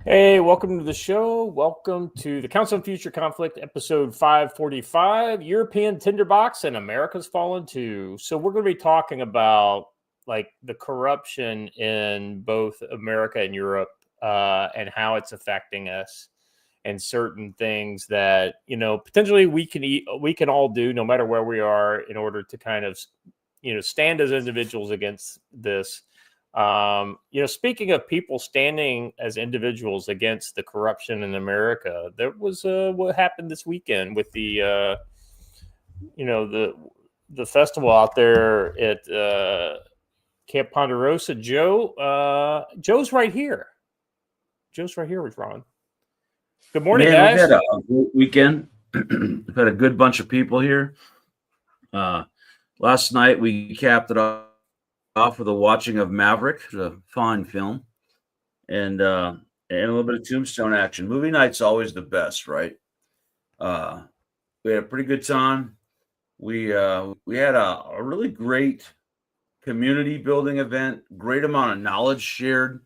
Hey, welcome to the show. Welcome to the Council on Future Conflict, episode 545, European Tinderbox and America's Fallen Too. So we're going to be talking about like the corruption in both America and Europe and how it's affecting us and certain things that, potentially we can all do no matter where we are in order to kind of, stand as individuals against this. Speaking of people standing as individuals against the corruption in America, there was what happened this weekend with the festival out there at Camp Ponderosa. Joe's right here. Joe's right here with Ron. Good morning, Man, guys. we've had a great weekend. We've had a good bunch of people here. Last night we capped it off with a watching of Maverick, a fine film, and a little bit of Tombstone action. Movie night's always the best, right? We had a pretty good time. We had a really great community building event. Great amount of knowledge shared,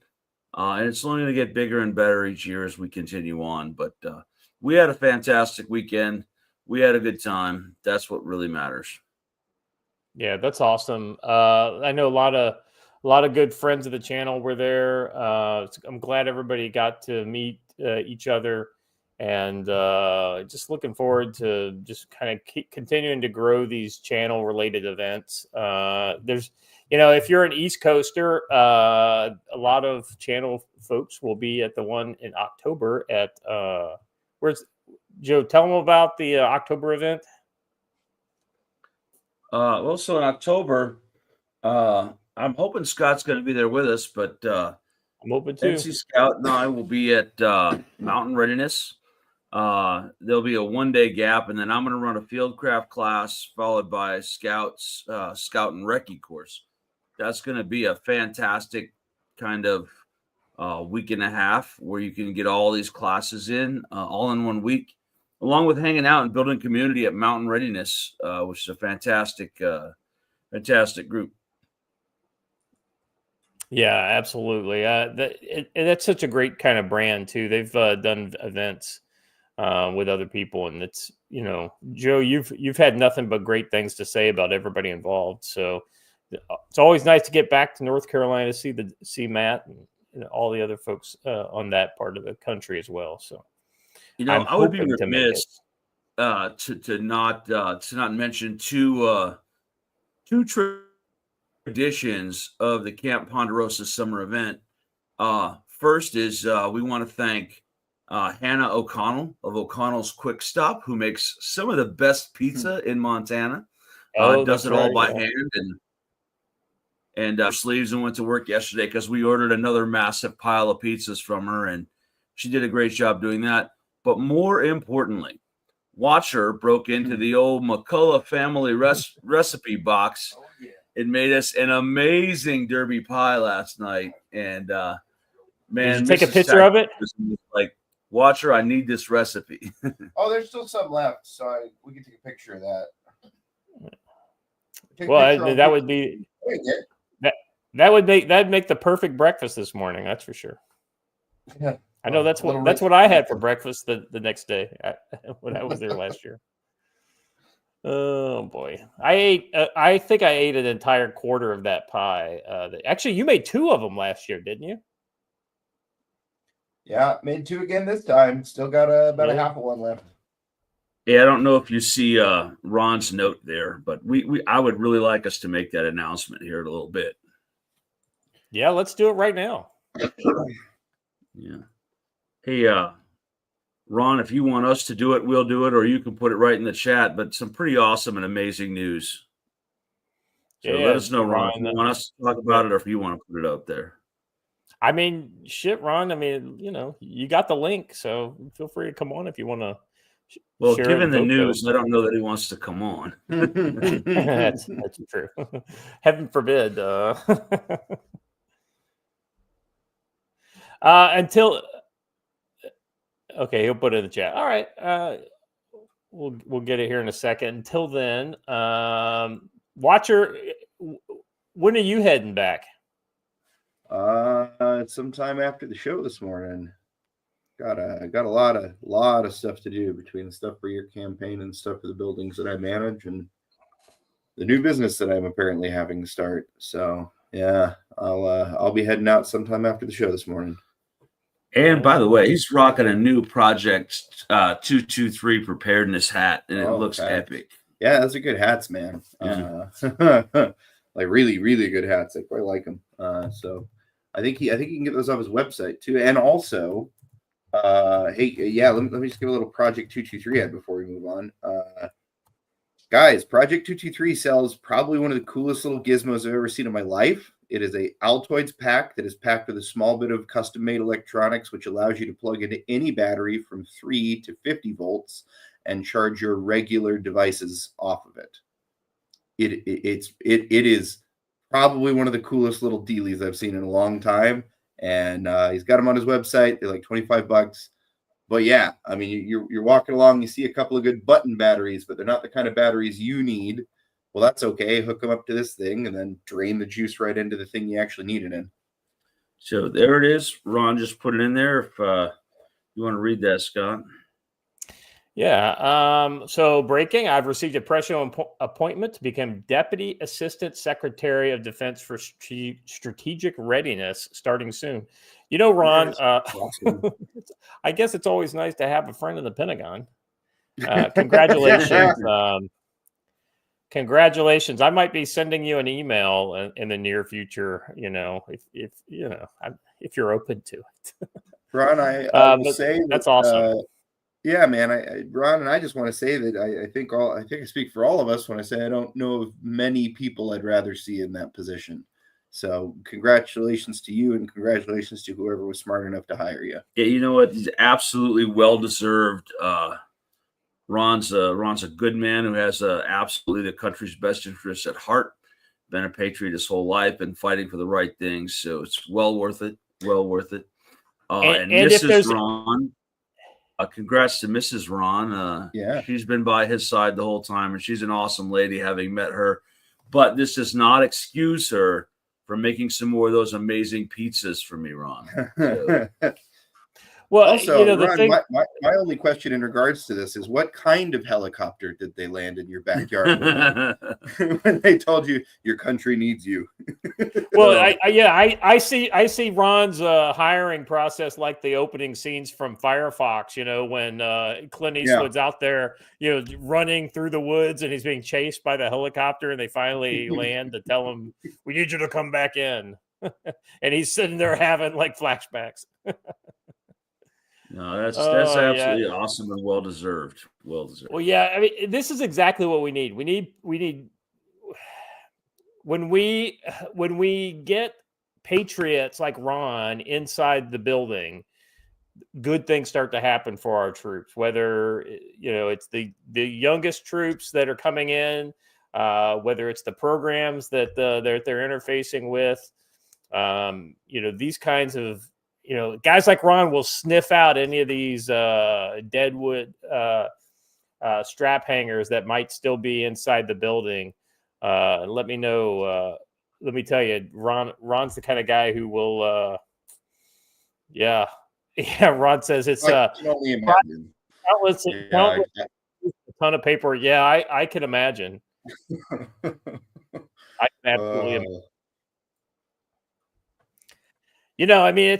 and it's only going to get bigger and better each year as we continue on. But we had a fantastic weekend. We had a good time. That's what really matters. Yeah, that's awesome. I know a lot of good friends of the channel were there. I'm glad everybody got to meet each other, and just looking forward to just kind of keep continuing to grow these channel related events. If you're an East Coaster, a lot of channel folks will be at the one in October at where's Joe? Tell them about the October event. So in October, I'm hoping Scott's going to be there with us, but I'm hoping too. NC Scout and I will be at Mountain Readiness. There'll be a one-day gap, and then I'm going to run a fieldcraft class followed by Scout's Scout and Recce course. That's going to be a fantastic kind of week and a half where you can get all these classes in all in 1 week, along with hanging out and building community at Mountain Readiness, which is a fantastic group. Yeah, absolutely. That's such a great kind of brand too. They've done events with other people, and it's Joe, you've had nothing but great things to say about everybody involved. So it's always nice to get back to North Carolina to see Matt and all the other folks on that part of the country as well. So I would be remiss to not mention two traditions of the Camp Ponderosa summer event. First is we want to thank Hannah O'Connell of O'Connell's Quick Stop, who makes some of the best pizza in Montana. Does it all by hand and sleeves and went to work yesterday because we ordered another massive pile of pizzas from her, and she did a great job doing that. But more importantly, Watcher broke into the old McCullough family recipe box. Oh, yeah. It made us an amazing derby pie last night, and man, did you take a picture of it? Like, Watcher, I need this recipe. Oh, there's still some left, so we can take a picture of that. That would be that'd make the perfect breakfast this morning. That's for sure. Yeah. I know that's what I had for breakfast the next day when I was there last year. Oh boy, I think I ate an entire quarter of that pie. Actually, you made 2 of them last year, didn't you? Yeah, made 2 again this time. Still got about a half of one left. Yeah, I don't know if you see Ron's note there, but I would really like us to make that announcement here in a little bit. Yeah, let's do it right now. Yeah. Hey, Ron, if you want us to do it, we'll do it, or you can put it right in the chat. But some pretty awesome and amazing news. So let us know, Ron, if you want us to talk about it or if you want to put it out there. I mean, shit, Ron. I mean, you got the link, so feel free to come on if you want to. Well, given the news, I don't know that he wants to come on. That's true. Heaven forbid. Okay, he'll put it in the chat. All right, we'll get it here in a second. Until then, Watcher, when are you heading back? Sometime after the show this morning. got a lot of stuff to do between stuff for your campaign and stuff for the buildings that I manage and the new business that I'm apparently having to start. So yeah, I'll be heading out sometime after the show this morning. And by the way, he's rocking a new Project 223 preparedness hat, and it looks epic. Yeah, those are good hats, man. Yeah. Like really, really good hats. I quite like them. So I think he can get those off his website too. And also, hey, yeah, let me just give a little Project 223 ad before we move on. Guys, Project 223 sells probably one of the coolest little gizmos I've ever seen in my life. It is a Altoids pack that is packed with a small bit of custom-made electronics, which allows you to plug into any battery from 3 to 50 volts and charge your regular devices off of it. It is probably one of the coolest little dealies I've seen in a long time, and he's got them on his website. They're like $25. But yeah, I mean, you're walking along, you see a couple of good button batteries, but they're not the kind of batteries you need. Well, that's okay. Hook them up to this thing and then drain the juice right into the thing you actually need it in. So there it is. Ron just put it in there. If you want to read that, Scott. Yeah. So breaking, I've received a professional appointment to become Deputy Assistant Secretary of Defense for Strategic Readiness starting soon. You know, Ron, I guess it's always nice to have a friend in the Pentagon. Congratulations. Congratulations. I might be sending you an email in the near future, if you're open to it. Ron, I will say that's awesome. Yeah, man. Ron and I just want to say that I think I speak for all of us when I say I don't know of many people I'd rather see in that position. So congratulations to you and congratulations to whoever was smart enough to hire you. Yeah, you know what? He's absolutely well-deserved. Ron's a good man who has absolutely the country's best interests at heart. Been a patriot his whole life and fighting for the right things. So it's well worth it. Well worth it. And Mrs. Ron, congrats to Mrs. Ron. Yeah, she's been by his side the whole time, and she's an awesome lady, having met her. But this does not excuse her for making some more of those amazing pizzas for me, Ron. So. Well, also, Ron, my only question in regards to this is, what kind of helicopter did they land in your backyard when they told you your country needs you? Well, I see Ron's hiring process like the opening scenes from Firefox. When Clint Eastwood's out there, running through the woods and he's being chased by the helicopter, and they finally land to tell him, "We need you to come back in," and he's sitting there having like flashbacks. No, that's absolutely awesome and well deserved. Well deserved. Well, yeah, I mean, this is exactly what we need. We need when we get patriots like Ron inside the building, good things start to happen for our troops. Whether it's the youngest troops that are coming in, whether it's the programs that they're interfacing with, these kinds of. Guys like Ron will sniff out any of these deadwood strap hangers that might still be inside the building. Let me know. Let me tell you, Ron's the kind of guy who will. Ron says it's a ton of paper. Yeah, I can imagine. I can absolutely imagine. I mean,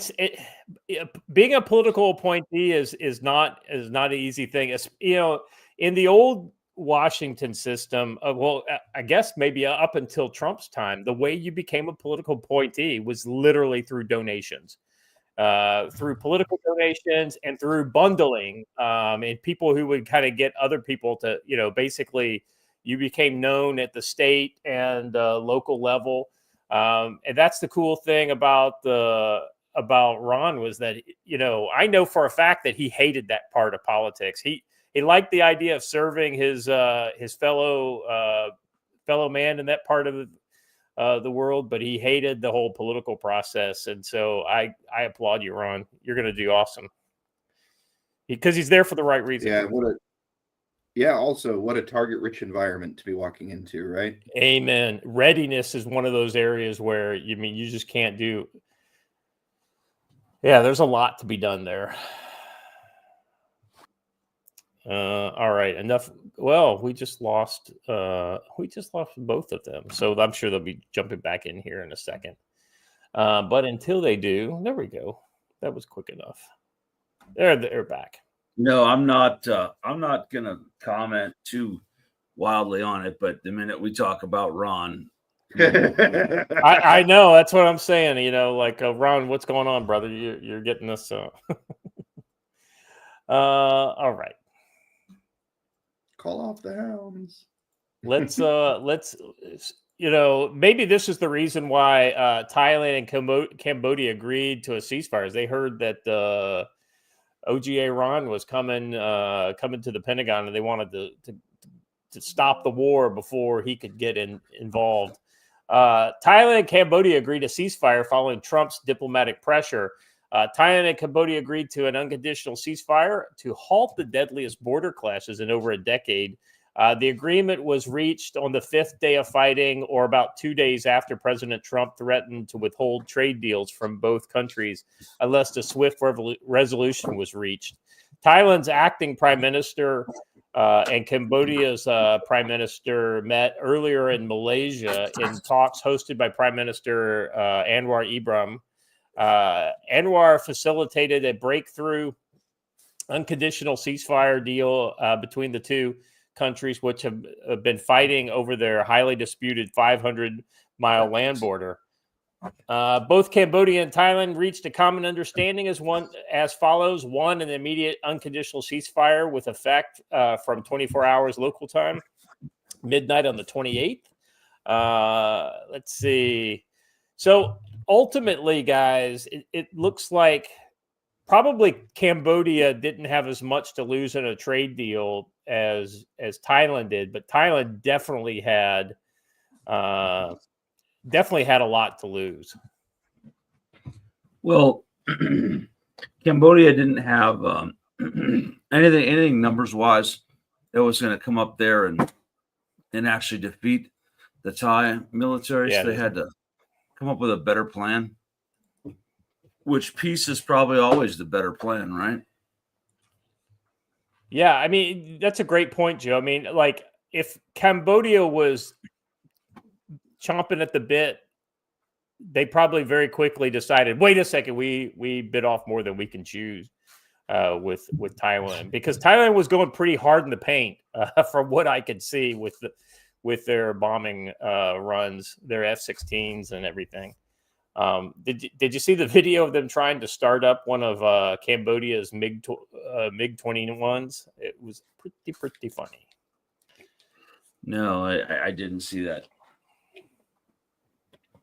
being a political appointee is not an easy thing. It's, in the old Washington system, I guess maybe up until Trump's time, the way you became a political appointee was literally through donations, through political donations and through bundling, and people who would kind of get other people to, basically you became known at the state and local level. And that's the cool thing about Ron was that, I know for a fact that he hated that part of politics. He liked the idea of serving his fellow man in that part of the world, but he hated the whole political process. And so I applaud you, Ron. You're going to do awesome because he's there for the right reason. Yeah. Also, what a target-rich environment to be walking into, right? Amen. Readiness is one of those areas where you just can't do. Yeah, there's a lot to be done there. All right, enough. Well, we just lost both of them, so I'm sure they'll be jumping back in here in a second. But until they do, there we go. That was quick enough. They're back. No, I'm not gonna comment too wildly on it, but the minute we talk about Ron, I know, that's what I'm saying. You know, like Ron, what's going on, brother? You're getting this. All right. Call off the hounds. Let's maybe this is the reason why Thailand and Cambodia agreed to a ceasefire. They heard that OGA Ron was coming to the Pentagon, and they wanted to stop the war before he could get involved. Thailand and Cambodia agreed to ceasefire following Trump's diplomatic pressure. Thailand and Cambodia agreed to an unconditional ceasefire to halt the deadliest border clashes in over a decade. The agreement was reached on the 5th day of fighting, or about 2 days after President Trump threatened to withhold trade deals from both countries unless a swift resolution was reached. Thailand's acting prime minister and Cambodia's prime minister met earlier in Malaysia in talks hosted by Prime Minister Anwar Ibrahim. Anwar facilitated a breakthrough unconditional ceasefire deal between the two countries, which have been fighting over their highly disputed 500-mile land border. Both Cambodia and Thailand reached a common understanding as follows. One, an immediate unconditional ceasefire with effect from 24 hours local time, midnight on the 28th. Let's see. So ultimately, guys, it looks like probably Cambodia didn't have as much to lose in a trade deal as Thailand did, but Thailand definitely had a lot to lose. Well, Cambodia didn't have anything numbers wise that was going to come up there and actually defeat the Thai military. Yeah, so they had to come up with a better plan, which peace is probably always the better plan, right? Yeah, I mean, that's a great point, Joe. I mean, like, if Cambodia was chomping at the bit, they probably very quickly decided, wait a second, we bit off more than we can chew with Thailand, because Thailand was going pretty hard in the paint from what I could see with their bombing runs, their F-16s and everything. Did you see the video of them trying to start up one of Cambodia's MiG-21s? It was pretty funny. No, I didn't see that.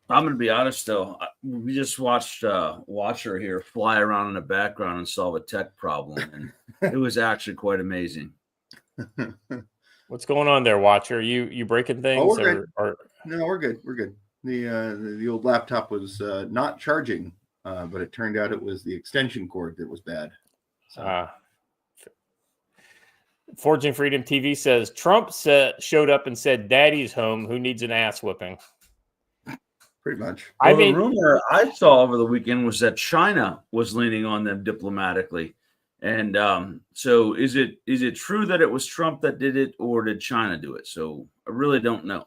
I'm going to be honest, though. We just watched Watcher here fly around in the background and solve a tech problem, and it was actually quite amazing. What's going on there, Watcher? You breaking things? No, we're good. We're good. The old laptop was not charging, but it turned out it was the extension cord that was bad. So. Forging Freedom TV says Trump showed up and said, "Daddy's home. Who needs an ass whipping?" Pretty much. Well, the rumor I saw over the weekend was that China was leaning on them diplomatically. And so is it true that it was Trump that did it, or did China do it? So I really don't know.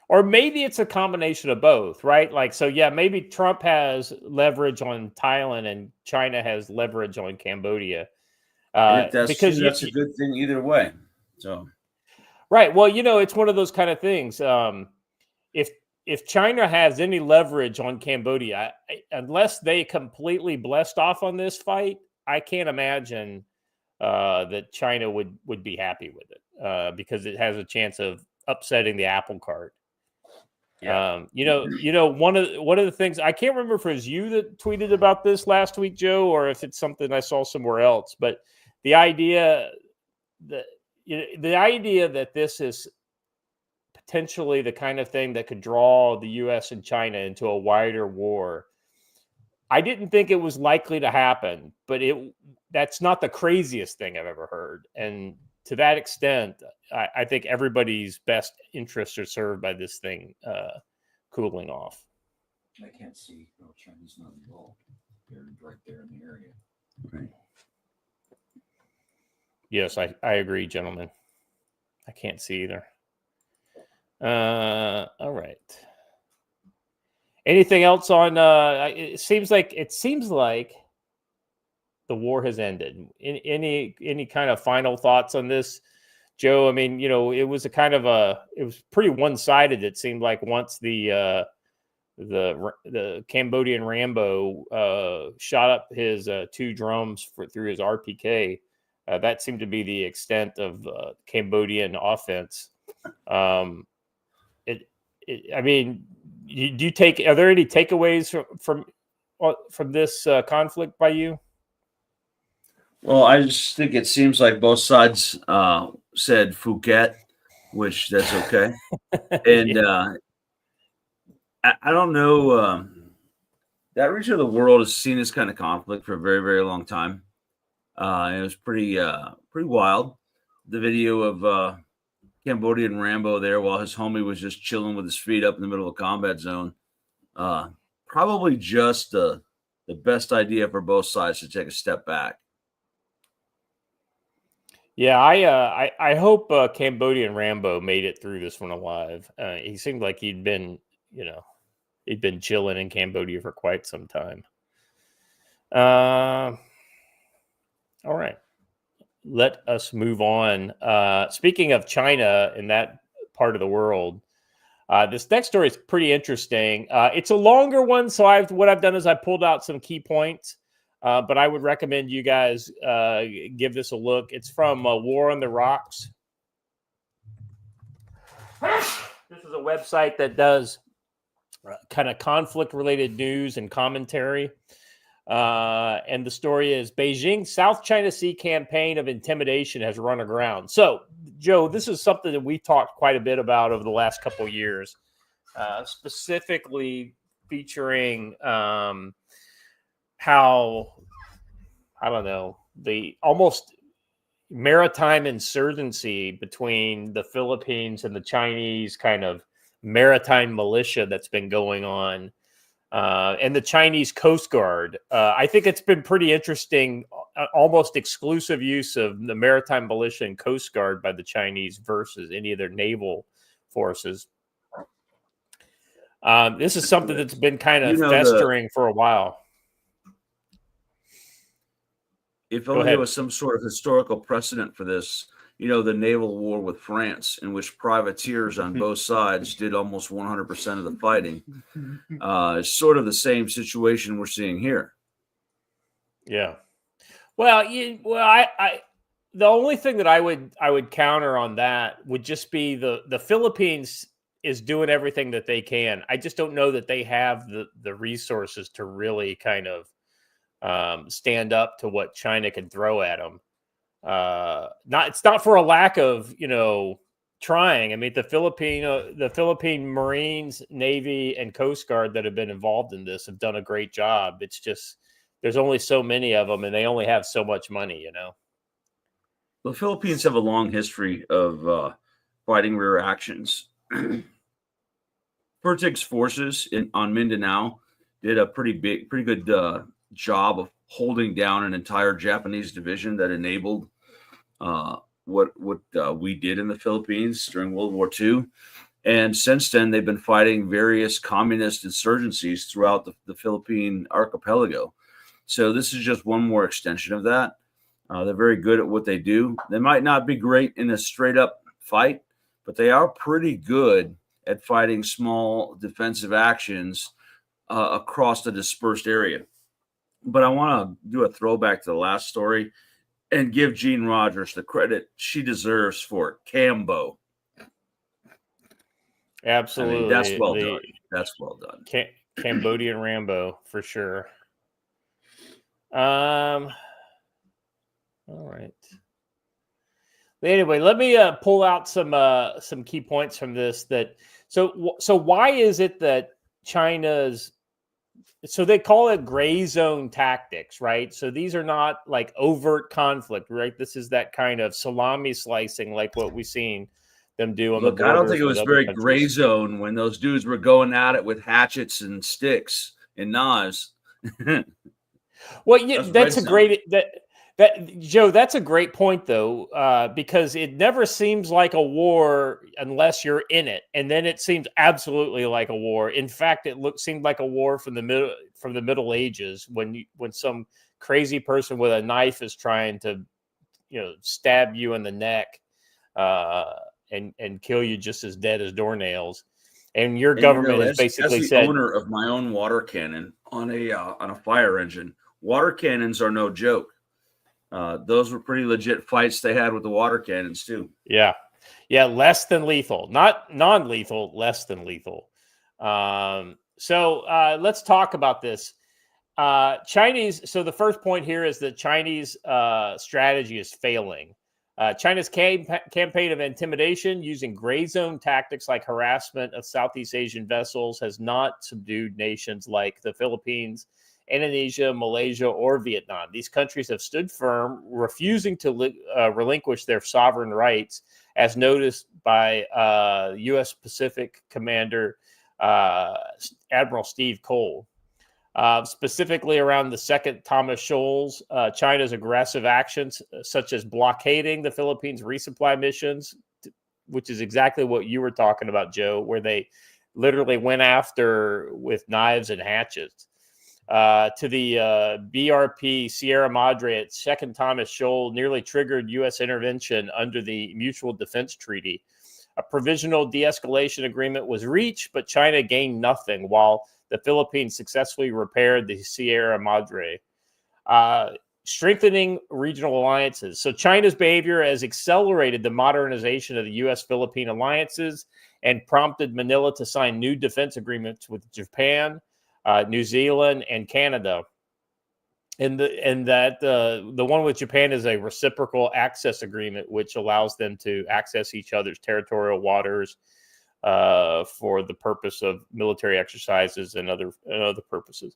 Or maybe it's a combination of both, right? Like, so yeah, maybe Trump has leverage on Thailand and China has leverage on Cambodia. Because that's a good thing either way. So, right. Well, it's one of those kind of things. If China has any leverage on Cambodia, unless they completely blessed off on this fight, I can't imagine that China would be happy with it because it has a chance of upsetting the apple cart. Yeah. One of the things, I can't remember if it was you that tweeted about this last week, Joe, or if it's something I saw somewhere else, but the idea that this is potentially the kind of thing that could draw the U.S. and China into a wider war, I didn't think it was likely to happen, but that's not the craziest thing I've ever heard. And to that extent, I think everybody's best interests are served by this thing cooling off. I can't see. No, China's not involved. They're right there in the area. Right. Yes, I agree, gentlemen. I can't see either. All right. Anything else on? It seems like the war has ended. Any kind of final thoughts on this, Joe? I mean, it was it was pretty one-sided. It seemed like once the Cambodian Rambo shot up his 2 drums through his RPK. That seemed to be the extent of Cambodian offense. I mean, do you take? Are there any takeaways from this conflict by you? Well, I just think it seems like both sides said Phuket, which that's okay. And Yeah. I don't know. That region of the world has seen this kind of conflict for a very, very long time. It was pretty wild. The video of Cambodian Rambo there while his homie was just chilling with his feet up in the middle of a combat zone. Probably just the best idea for both sides to take a step back. Yeah, I hope Cambodian Rambo made it through this one alive. He seemed like he'd been chilling in Cambodia for quite some time. All right, let us move on. Speaking of China and that part of the world, this next story is pretty interesting. It's a longer one, so what I've done is I pulled out some key points. But I would recommend you guys give this a look. It's from War on the Rocks. This is a website that does kind of conflict-related news and commentary. And the story is Beijing's South China Sea campaign of intimidation has run aground. So, Joe, this is something that we talked quite a bit about over the last couple of years, specifically featuring how, I don't know, the almost maritime insurgency between the Philippines and the Chinese kind of maritime militia that's been going on, and the Chinese Coast Guard. I think it's been pretty interesting, almost exclusive use of the maritime militia and Coast Guard by the Chinese versus any of their naval forces. This is something that's been kind of festering for a while. If only there was some sort of historical precedent for this, the naval war with France, in which privateers on both sides did almost 100% of the fighting. It's sort of the same situation we're seeing here. Yeah. Well, I the only thing that I would counter on that would just be the Philippines is doing everything that they can. I just don't know that they have the resources to really kind of stand up to what China can throw at them. It's not for a lack of trying. I mean, the Philippine Marines, Navy, and Coast Guard that have been involved in this have done a great job. It's just there's only so many of them, and they only have so much money. The Philippines have a long history of fighting rear actions. Fertig's forces on Mindanao did a pretty good job of holding down an entire Japanese division that enabled what we did in the Philippines during World War II. And since then, they've been fighting various communist insurgencies throughout the Philippine archipelago. So this is just one more extension of that. They're very good at what they do. They might not be great in a straight up fight, but they are pretty good at fighting small defensive actions across the dispersed area. But I want to do a throwback to the last story and give Jean Rogers the credit she deserves for Cambo. Absolutely. I mean, that's well done. That's well done. Cambodian Rambo, for sure. All right. Anyway, let me pull out some key points from this. So why is it that China's, so they call it gray zone tactics, right? So these are not like overt conflict, right? This is that kind of salami slicing, like what we've seen them do on the border. I don't think it was very gray zone when those dudes were going at it with hatchets and sticks and knives. Well, yeah, that's a great That Joe, that's a great point though, because it never seems like a war unless you're in it, and then it seems absolutely like a war. In fact, seemed like a war from the Middle Ages when some crazy person with a knife is trying to, stab you in the neck, and kill you just as dead as doornails. And your government has basically as the said, owner of my own water cannon on a fire engine, water cannons are no joke. Those were pretty legit fights they had with the water cannons too. Yeah, less than lethal, not non-lethal, less than lethal. So let's talk about this. Chinese. So the first point here is that Chinese strategy is failing. China's campaign of intimidation using gray zone tactics like harassment of Southeast Asian vessels has not subdued nations like the Philippines, Indonesia, Malaysia, or Vietnam. These countries have stood firm, refusing to relinquish their sovereign rights, as noticed by U.S. Pacific Commander Admiral Steve Cole. Specifically around the Second Thomas Shoals, China's aggressive actions, such as blockading the Philippines' resupply missions, which is exactly what you were talking about, Joe, where they literally went after with knives and hatchets. To the BRP Sierra Madre at Second Thomas Shoal nearly triggered U.S. intervention under the Mutual Defense Treaty. A provisional de-escalation agreement was reached, but China gained nothing, while the Philippines successfully repaired the Sierra Madre. Strengthening regional alliances. So China's behavior has accelerated the modernization of the U.S.-Philippine alliances and prompted Manila to sign new defense agreements with Japan, New Zealand, and Canada. The one with Japan is a reciprocal access agreement, which allows them to access each other's territorial waters for the purpose of military exercises and other purposes.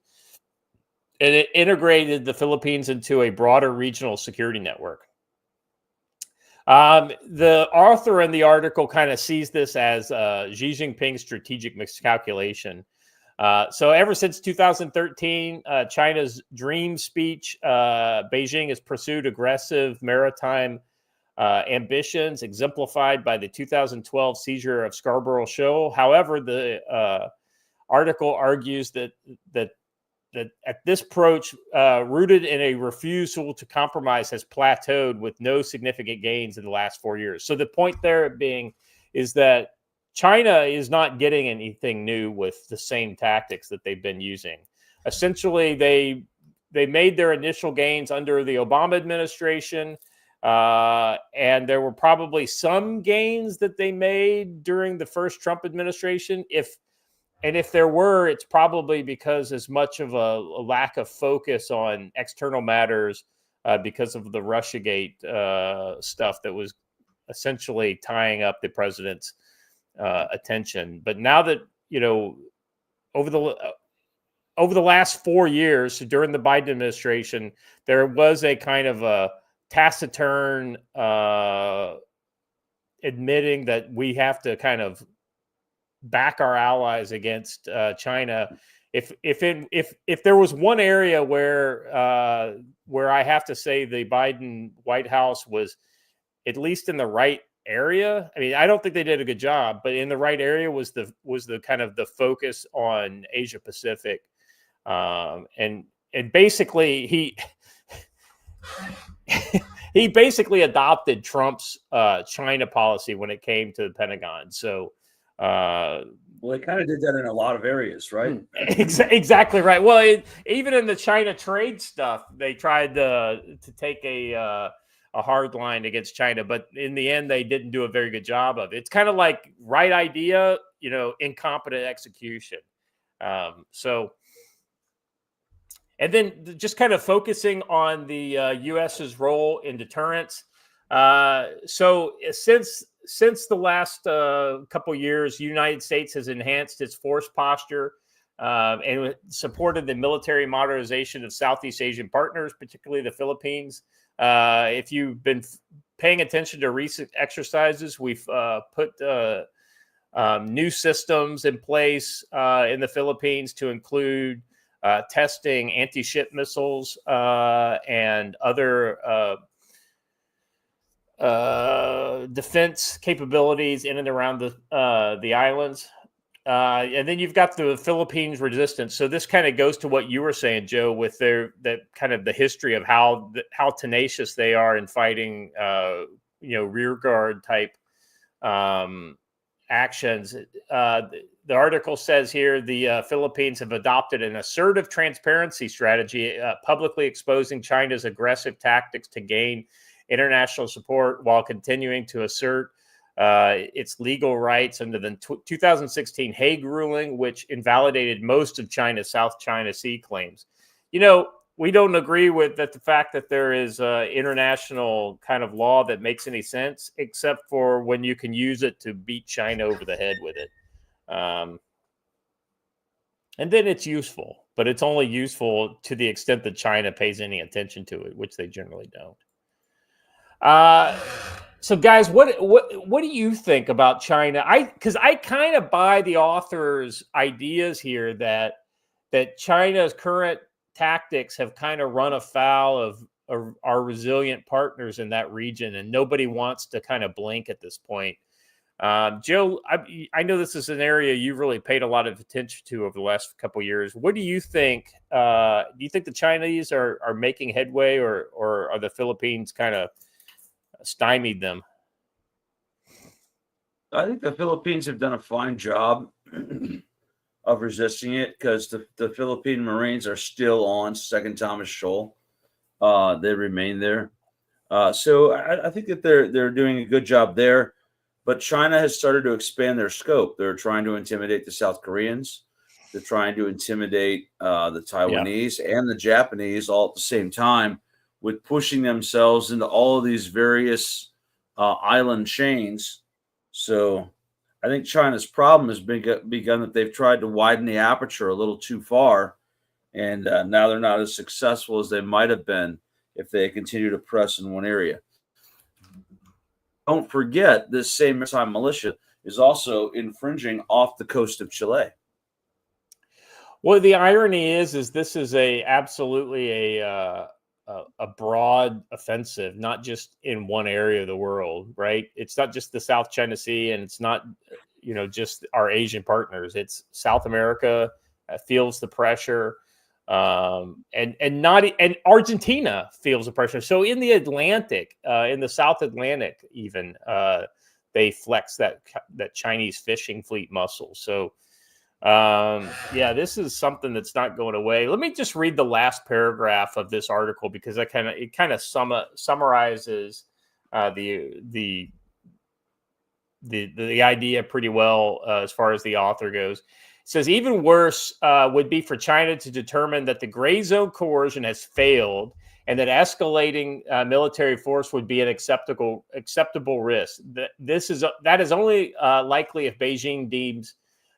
And it integrated the Philippines into a broader regional security network. The author in the article kind of sees this as Xi Jinping's strategic miscalculation. So ever since 2013, China's dream speech, Beijing has pursued aggressive maritime ambitions, exemplified by the 2012 seizure of Scarborough Shoal. However, the article argues that at this approach, rooted in a refusal to compromise, has plateaued with no significant gains in the last 4 years. So the point there being is that China is not getting anything new with the same tactics that they've been using. Essentially, they made their initial gains under the Obama administration, and there were probably some gains that they made during the first Trump administration. If there were, it's probably because as much of a lack of focus on external matters because of the Russiagate stuff that was essentially tying up the president's attention. But now that, over the last 4 years during the Biden administration, there was a kind of a taciturn admitting that we have to kind of back our allies against China. If there was one area where I have to say the Biden White House was at least in the right area. I mean, I don't think they did a good job, but in the right area was the kind of the focus on Asia Pacific, and basically he basically adopted Trump's China policy when it came to the Pentagon. So, well, they kind of did that in a lot of areas, right? Exactly right. Well, even in the China trade stuff, they tried to take a hard line against China, but in the end, they didn't do a very good job of it. It's kind of like right idea, incompetent execution. And then just kind of focusing on the U.S.'s role in deterrence. So since the last couple years, the United States has enhanced its force posture and supported the military modernization of Southeast Asian partners, particularly the Philippines. If you've been paying attention to recent exercises, we've put new systems in place in the Philippines to include testing anti-ship missiles and other defense capabilities in and around the islands. And then you've got the Philippines resistance. So this kind of goes to what you were saying, Joe, with that kind of the history of how tenacious they are in fighting, rear guard type actions. The article says here the Philippines have adopted an assertive transparency strategy, publicly exposing China's aggressive tactics to gain international support while continuing to assert its legal rights under the 2016 Hague ruling, which invalidated most of China's South China Sea claims. We don't agree with the fact that there is international kind of law that makes any sense, except for when you can use it to beat China over the head with it. And then it's useful, but it's only useful to the extent that China pays any attention to it, which they generally don't. So guys, what do you think about China? Because I kind of buy the author's ideas here that China's current tactics have kind of run afoul of our resilient partners in that region, and nobody wants to kind of blink at this point. Joe, I know this is an area you've really paid a lot of attention to over the last couple of years. What do you think? Do you think the Chinese are making headway, or are the Philippines kind of stymied them? I think the Philippines have done a fine job of resisting it, because the Philippine Marines are still on Second Thomas Shoal. They remain there. So I think that they're doing a good job there. But China has started to expand their scope. They're trying to intimidate the South Koreans. They're trying to intimidate the Taiwanese and the Japanese all at the same time, with pushing themselves into all of these various island chains. So I think China's problem has begun that they've tried to widen the aperture a little too far, and now they're not as successful as they might have been if they continue to press in one area. Don't forget, this same maritime militia is also infringing off the coast of Chile. Well, the irony is this is absolutely a broad offensive, not just in one area of the world, right? It's not just the South China Sea, and it's not, just our Asian partners. It's South America feels the pressure, and Argentina feels the pressure. So in the Atlantic, in the South Atlantic, even they flex that Chinese fishing fleet muscle. So this is something that's not going away. Let me just read the last paragraph of this article, because it kind of summarizes the idea pretty well as far as the author goes. It says, even worse would be for China to determine that the gray zone coercion has failed, and that escalating military force would be an acceptable risk. That is only likely if Beijing deems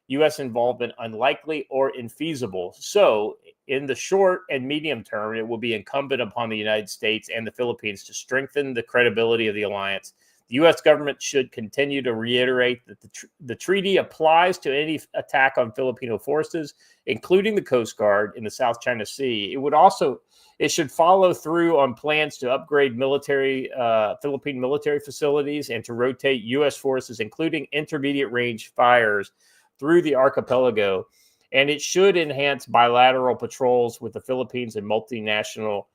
U.S. involvement unlikely or infeasible. So, in the short and medium term, it will be incumbent upon the United States and the Philippines to strengthen the credibility of the alliance. The U.S. government should continue to reiterate that the treaty applies to any attack on Filipino forces, including the Coast Guard in the South China Sea. It should follow through on plans to upgrade Philippine military facilities and to rotate U.S. forces, including intermediate range fires, through the archipelago. And it should enhance bilateral patrols with the Philippines and multinational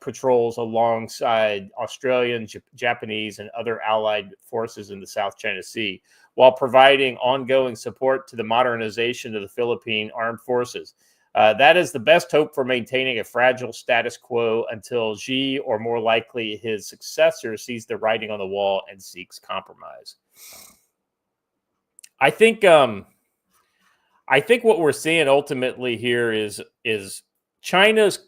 patrols alongside Australian, Japanese, and other allied forces in the South China Sea, while providing ongoing support to the modernization of the Philippine armed forces. That is the best hope for maintaining a fragile status quo until Xi, or more likely his successor, sees the writing on the wall and seeks compromise. I think what we're seeing ultimately here is China's,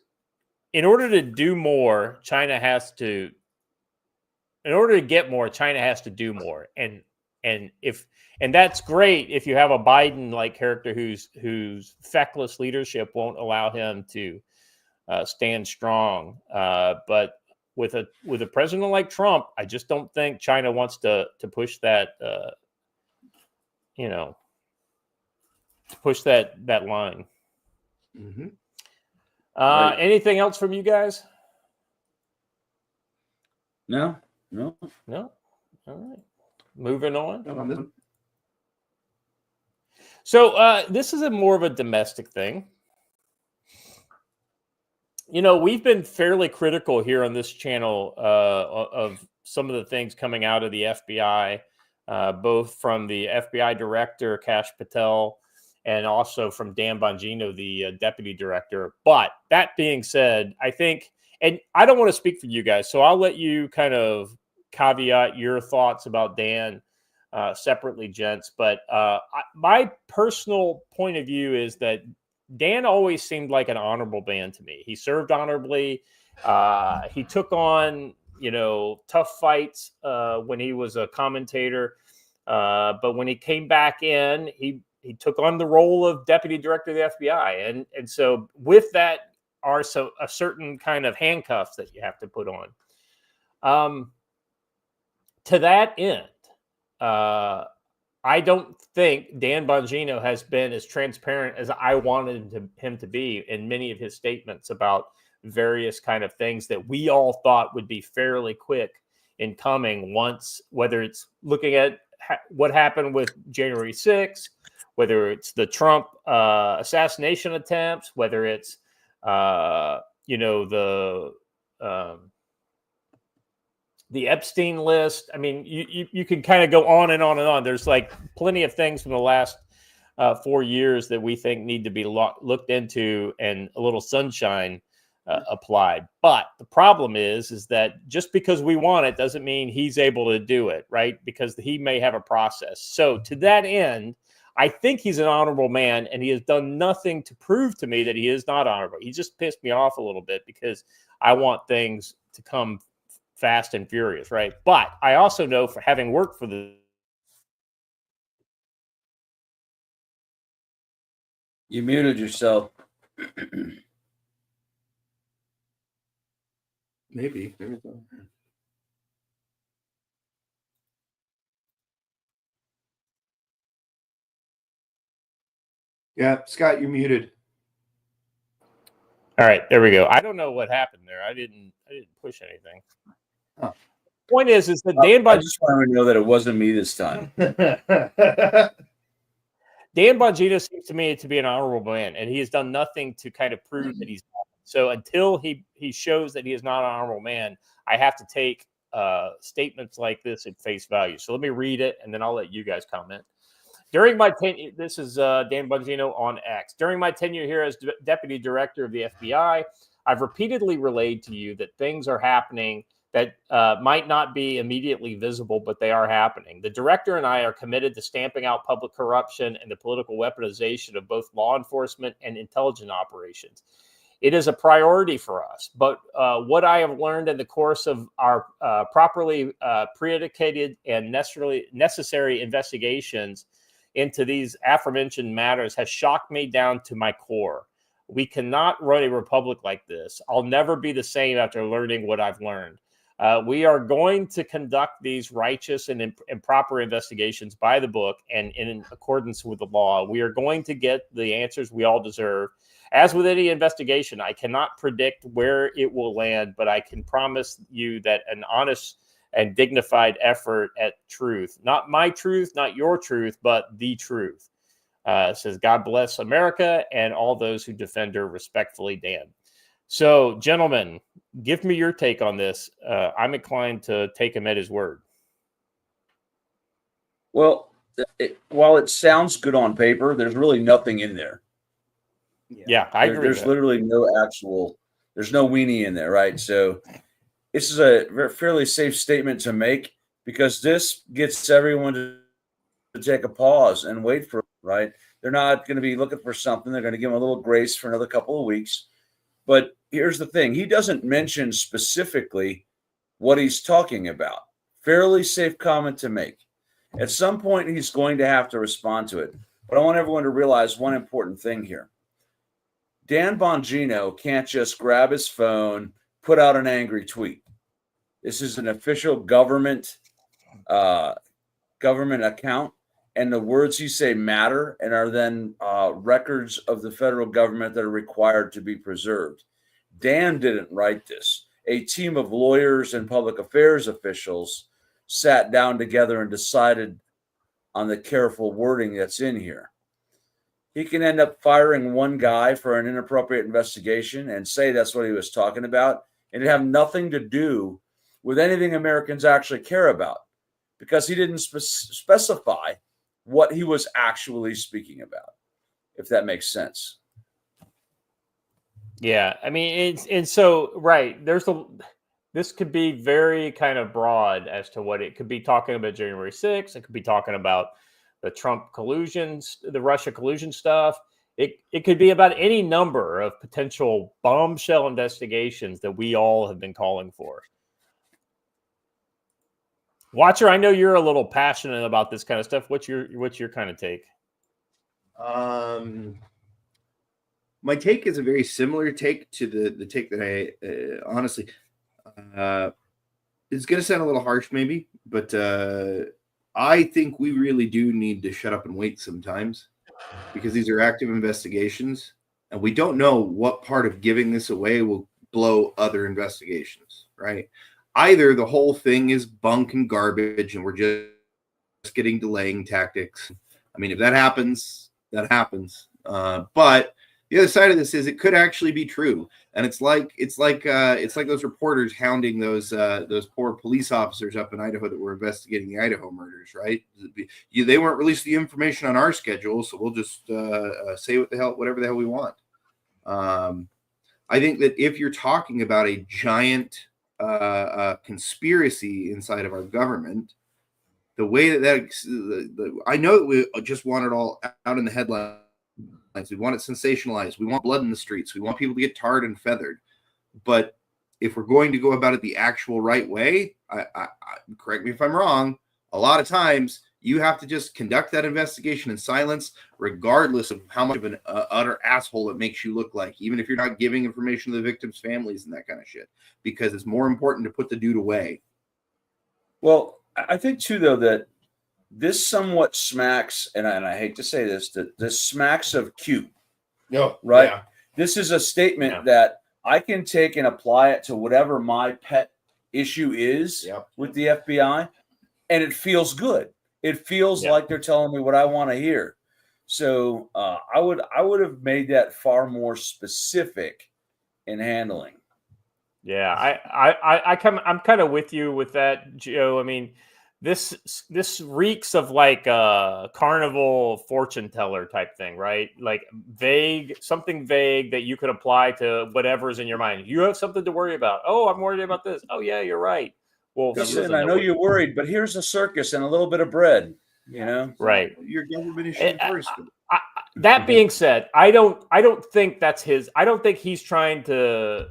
in order to do more, China has to, in order to get more, China has to do more. And that's great if you have a Biden-like character whose feckless leadership won't allow him to stand strong. But with a president like Trump, I just don't think China wants to push that, to push that line. Mm-hmm. Right. Anything else from you guys? No. No. All right. Moving on. So this is more of a domestic thing. You know, we've been fairly critical here on this channel of some of the things coming out of the FBI, both from the FBI director, Kash Patel, and also from Dan Bongino, the deputy director. But that being said, I think, and I don't want to speak for you guys, so I'll let you kind of caveat your thoughts about Dan separately, gents. But my personal point of view is that Dan always seemed like an honorable man to me. He served honorably. He took on, tough fights when he was a commentator. But when he came back in, he took on the role of deputy director of the FBI. And so with that are a certain kind of handcuffs that you have to put on. To that end, I don't think Dan Bongino has been as transparent as I wanted him to be in many of his statements about various kind of things that we all thought would be fairly quick in coming once, whether it's looking at what happened with January 6th, whether it's the Trump assassination attempts, whether it's, the Epstein list. I mean, you can kind of go on and on and on. There's like plenty of things from the last 4 years that we think need to be looked into and a little sunshine applied. But the problem is that just because we want it doesn't mean he's able to do it, right? Because he may have a process. So to that end, I think he's an honorable man, and he has done nothing to prove to me that he is not honorable. He just pissed me off a little bit because I want things to come fast and furious, right? But I also know, for having worked for You muted yourself. Maybe. Yeah, Scott, you're muted. All right, there we go. I don't know what happened there. I didn't push anything. Huh. Point is that Dan I just want to know that it wasn't me this time. Dan Bongino seems to me to be an honorable man, and he has done nothing to kind of prove that he's not. So until he shows that he is not an honorable man, I have to take statements like this at face value. So let me read it, and then I'll let you guys comment. During my tenure, this is Dan Bongino on X. During my tenure here as deputy director of the FBI, I've repeatedly relayed to you that things are happening that might not be immediately visible, but they are happening. The director and I are committed to stamping out public corruption and the political weaponization of both law enforcement and intelligence operations. It is a priority for us, but what I have learned in the course of our properly predicated and necessary investigations into these aforementioned matters has shocked me down to my core. We cannot run a republic like this. I'll never be the same after learning what I've learned. We are going to conduct these righteous and proper investigations by the book and in accordance with the law. We are going to get the answers we all deserve. As with any investigation, I cannot predict where it will land, but I can promise you that an honest and dignified effort at truth, not my truth, not your truth, but the truth. Says, God bless America and all those who defend her. Respectfully, Dan. So, gentlemen, give me your take on this. I'm inclined to take him at his word. Well, while it sounds good on paper, there's really nothing in there. Yeah, I agree. There's literally there's no weenie in there, right? So this is a fairly safe statement to make because this gets everyone to take a pause and wait for it, right? They're not going to be looking for something. They're going to give them a little grace for another couple of weeks. But here's the thing. He doesn't mention specifically what he's talking about. Fairly safe comment to make. At some point, he's going to have to respond to it. But I want everyone to realize one important thing here. Dan Bongino can't just grab his phone, put out an angry tweet. This is an official government account, and the words you say matter and are then records of the federal government that are required to be preserved. Dan didn't write this. A team of lawyers and public affairs officials sat down together and decided on the careful wording that's in here. He can end up firing one guy for an inappropriate investigation and say that's what he was talking about, and it have nothing to do with anything Americans actually care about, because he didn't specify what he was actually speaking about, if that makes sense. Yeah, I mean, so right, this could be very kind of broad as to what it could be talking about. January 6th, it could be talking about the Trump collusion, the Russia collusion stuff. It could be about any number of potential bombshell investigations that we all have been calling for. Watcher, I know you're a little passionate about this kind of stuff. What's your kind of take? My take is a very similar take to the take that I honestly, it's going to sound a little harsh maybe, but I think we really do need to shut up and wait sometimes, because these are active investigations and we don't know what part of giving this away will blow other investigations, right? Either the whole thing is bunk and garbage and we're just getting delaying tactics. I mean, if that happens, that happens. But the other side of this is it could actually be true, and it's like those reporters hounding those poor police officers up in Idaho that were investigating the Idaho murders, right? They weren't releasing the information on our schedule, so we'll just say whatever the hell we want. I think that if you're talking about a giant conspiracy inside of our government, the way I know that we just want it all out in the headlines. We want it sensationalized. We want blood in the streets. We want people to get tarred and feathered. But if we're going to go about it the actual right way, I correct me if I'm wrong, a lot of times you have to just conduct that investigation in silence, regardless of how much of an utter asshole it makes you look like, even if you're not giving information to the victims' families and that kind of shit, because it's more important to put the dude away. Well, I think too, though, that this somewhat smacks, and I hate to say this, that this smacks of cute. No, right? Yeah. This is a statement that I can take and apply it to whatever my pet issue is with the FBI, and it feels good. It feels like they're telling me what I want to hear. So I would have made that far more specific in handling. Yeah, I'm kind of with you with that, Joe. I mean, this reeks of like a carnival fortune teller type thing, right? Like something vague that you could apply to whatever's in your mind. You have something to worry about. Oh, I'm worried about this. Oh yeah, you're right. Well, listen, I know you're worried, but here's a circus and a little bit of bread, you know? Right. Your government is first. That being said, I don't think that's his. I don't think he's trying to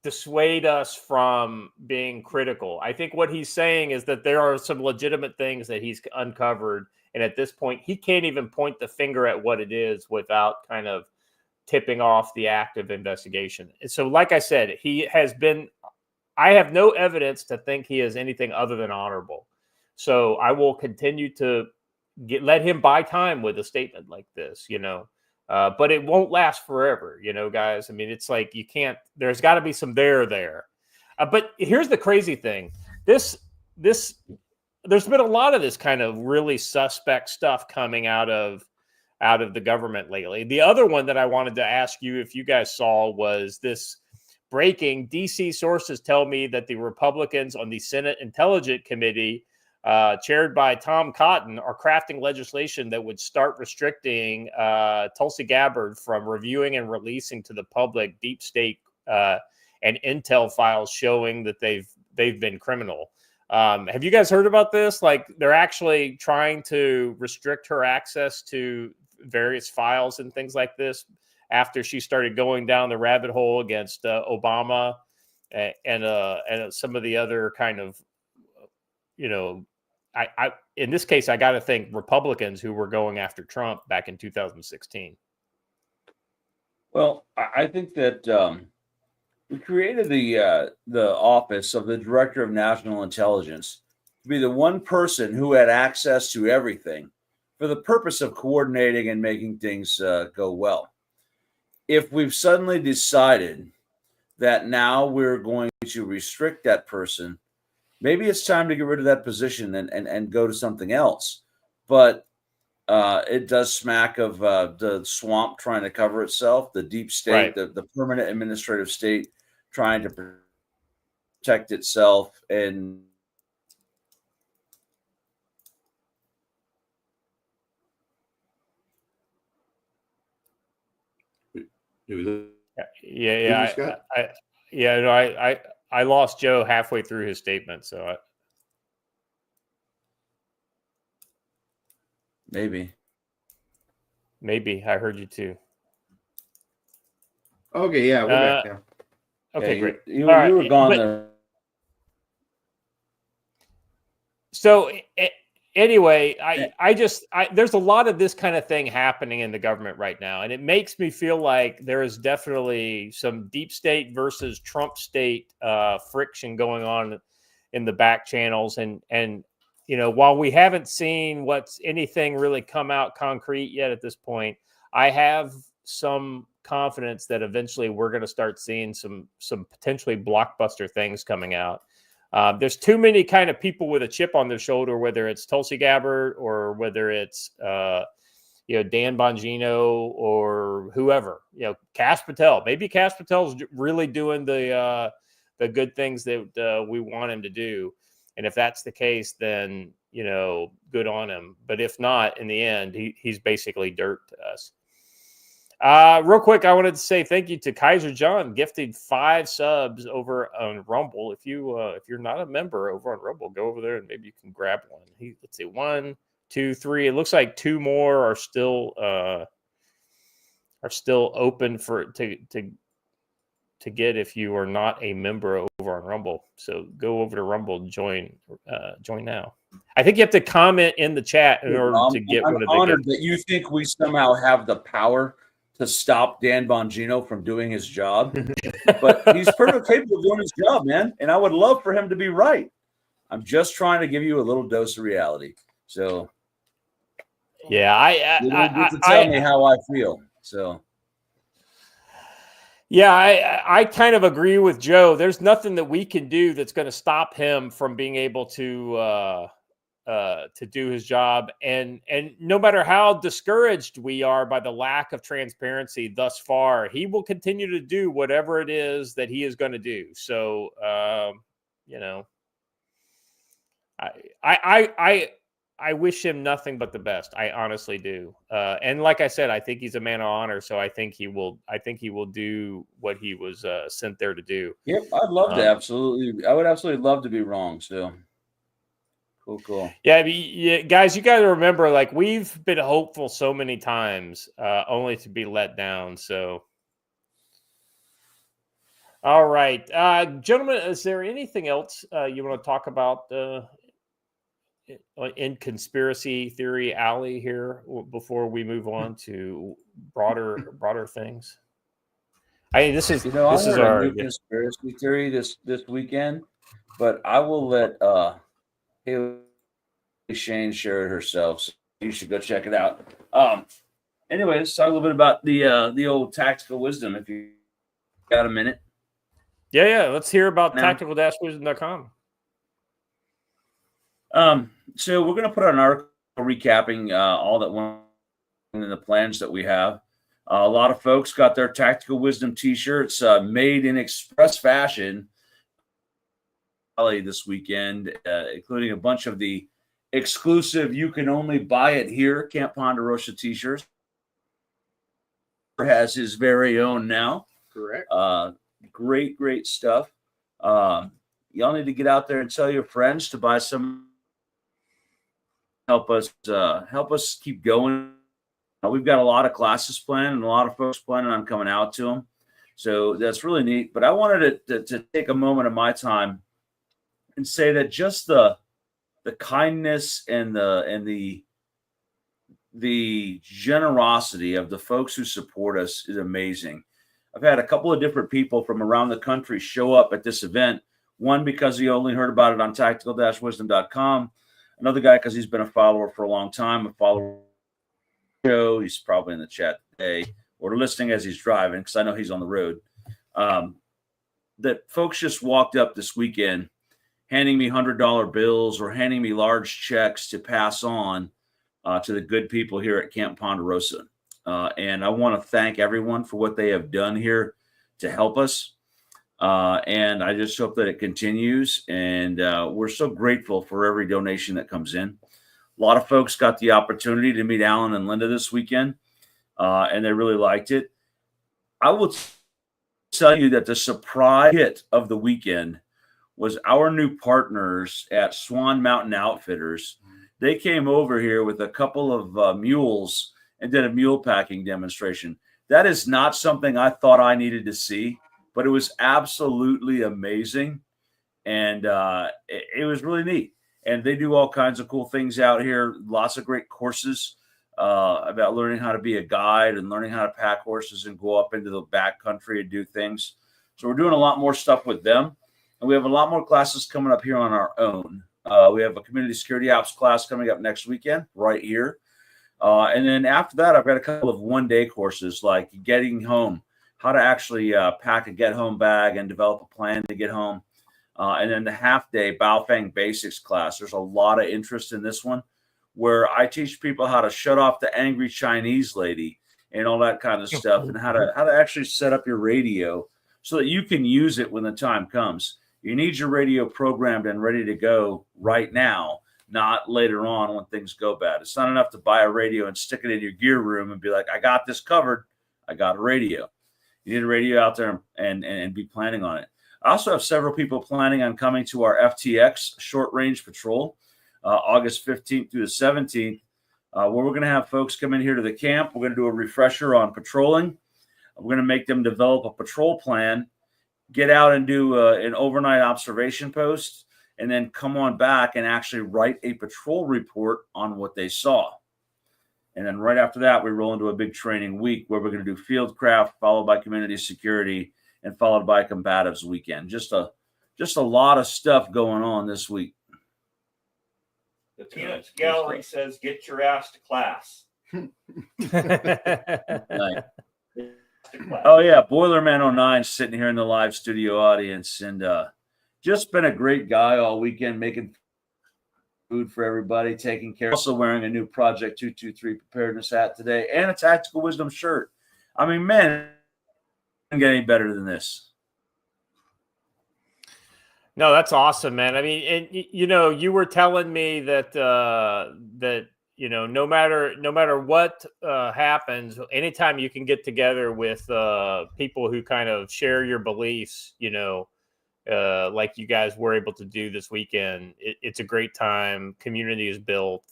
dissuade us from being critical. I think what he's saying is that there are some legitimate things that he's uncovered, and at this point, he can't even point the finger at what it is without kind of tipping off the active investigation. And so, like I said, he has been. I have no evidence to think he is anything other than honorable. So I will continue to let him buy time with a statement like this, you know. But it won't last forever, you know, guys. I mean, it's like you can't. There's got to be some there. But here's the crazy thing: there's been a lot of this kind of really suspect stuff coming out of the government lately. The other one that I wanted to ask you if you guys saw was this breaking. DC sources tell me that the Republicans on the Senate Intelligence Committee, chaired by Tom Cotton, are crafting legislation that would start restricting Tulsi Gabbard from reviewing and releasing to the public deep state and intel files showing that they've been criminal. Have you guys heard about this? Like, they're actually trying to restrict her access to various files and things like this after she started going down the rabbit hole against Obama and some of the other kind of, you know, I in this case, I got to think Republicans who were going after Trump back in 2016. Well, I think that we created the office of the Director of National Intelligence to be the one person who had access to everything for the purpose of coordinating and making things go well. If we've suddenly decided that now we're going to restrict that person, maybe it's time to get rid of that position and go to something else. But it does smack of the swamp trying to cover itself, the deep state, Right. the permanent administrative state trying to protect itself. And I lost Joe halfway through his statement, so maybe I heard you too. Okay, yeah, we're back now. Okay, great. You All were right, gone but- there. So anyway, there's a lot of this kind of thing happening in the government right now, and it makes me feel like there is definitely some deep state versus Trump state friction going on in the back channels. And while we haven't seen what's anything really come out concrete yet at this point, I have some confidence that eventually we're going to start seeing some potentially blockbuster things coming out. There's too many kind of people with a chip on their shoulder, whether it's Tulsi Gabbard or whether it's Dan Bongino or whoever. Kash Patel. Maybe Kash Patel's really doing the good things that we want him to do. And if that's the case, then good on him. But if not, in the end, he's basically dirt to us. Real quick, I wanted to say thank you to Kaiser John, gifted 5 subs over on Rumble. If you're not a member over on Rumble, go over there and maybe you can grab one. Let's see, 1, 2, 3. It looks like 2 more are still open to get if you are not a member over on Rumble. So go over to Rumble and join now. I think you have to comment in the chat in order to get one of the. I'm honored that you think we somehow have the power to stop Dan Bongino from doing his job, but he's perfectly capable of doing his job, man. And I would love for him to be right. I'm just trying to give you a little dose of reality. So, yeah, you don't get to tell me how I feel. So, yeah, I kind of agree with Joe. There's nothing that we can do that's going to stop him from being able to do his job. And no matter how discouraged we are by the lack of transparency thus far, he will continue to do whatever it is that he is going to do. So, I wish him nothing but the best. I honestly do. And like I said, I think he's a man of honor. So I think he will do what he was sent there to do. Yep. I'd love to I would absolutely love to be wrong. So cool. Yeah. Guys, you got to remember, like, we've been hopeful so many times, only to be let down. So, all right, gentlemen, is there anything else you want to talk about in conspiracy theory alley here before we move on to broader things? I mean, this is our new conspiracy theory this weekend, but I will let Haley Shane share it herself. So you should go check it out. Anyway, let's talk a little bit about the old tactical wisdom. If you got a minute. Yeah. Let's hear about tactical-wisdom.com. So we're going to put out an article recapping all that went in the plans that we have. A lot of folks got their Tactical Wisdom T-shirts made in express fashion this weekend, including a bunch of the exclusive "you can only buy it here" Camp Ponderosa T-shirts. Has his very own now. Correct. Great stuff. Y'all need to get out there and tell your friends to buy some. Help us keep going. We've got a lot of classes planned and a lot of folks planning on coming out to them. So that's really neat. But I wanted to take a moment of my time and say that just the kindness and the generosity of the folks who support us is amazing. I've had a couple of different people from around the country show up at this event One, because he only heard about it on tactical-wisdom.com. Another guy, because he's been a follower for a long time, a follower of the show. He's probably in the chat today or listening as he's driving, because I know he's on the road. That folks just walked up this weekend handing me $100 bills or handing me large checks to pass on to the good people here at Camp Ponderosa. And I want to thank everyone for what they have done here to help us. And I just hope that it continues. And we're so grateful for every donation that comes in. A lot of folks got the opportunity to meet Alan and Linda this weekend, and they really liked it. I will tell you that the surprise hit of the weekend was our new partners at Swan Mountain Outfitters. They came over here with a couple of mules and did a mule packing demonstration. That is not something I thought I needed to see, but it was absolutely amazing. And it was really neat. And they do all kinds of cool things out here. Lots of great courses about learning how to be a guide and learning how to pack horses and go up into the back country and do things. So we're doing a lot more stuff with them. And we have a lot more classes coming up here on our own. We have a community security ops class coming up next weekend right here. And then after that, I've got a couple of one-day courses like getting home, how to actually pack a get-home bag and develop a plan to get home. And then the half-day Baofeng Basics class. There's a lot of interest in this one, where I teach people how to shut off the angry Chinese lady and all that kind of stuff, and how to actually set up your radio so that you can use it when the time comes. You need your radio programmed and ready to go right now, not later on when things go bad. It's not enough to buy a radio and stick it in your gear room and be like, I got this covered. I got a radio. You need a radio out there and be planning on it. I also have several people planning on coming to our FTX short range patrol, August 15th through the 17th, where we're going to have folks come in here to the camp. We're going to do a refresher on patrolling. We're going to make them develop a patrol plan, get out and do an overnight observation post, and then come on back and actually write a patrol report on what they saw. And then right after that, we roll into a big training week where we're going to do field craft, followed by community security, and followed by combatives weekend. Just a lot of stuff going on this week. The Peanuts Gallery says, "Get your ass to class." Nice. Oh yeah, Boilerman09 sitting here in the live studio audience, and just been a great guy all weekend, making food for everybody, taking care. Also wearing a new Project 223 preparedness hat today and a Tactical Wisdom shirt. I mean, man, get any better than this. No, that's awesome, man. I mean, and you were telling me that no matter what happens, anytime you can get together with people who kind of share your beliefs, like you guys were able to do this weekend, it's a great time. Community is built,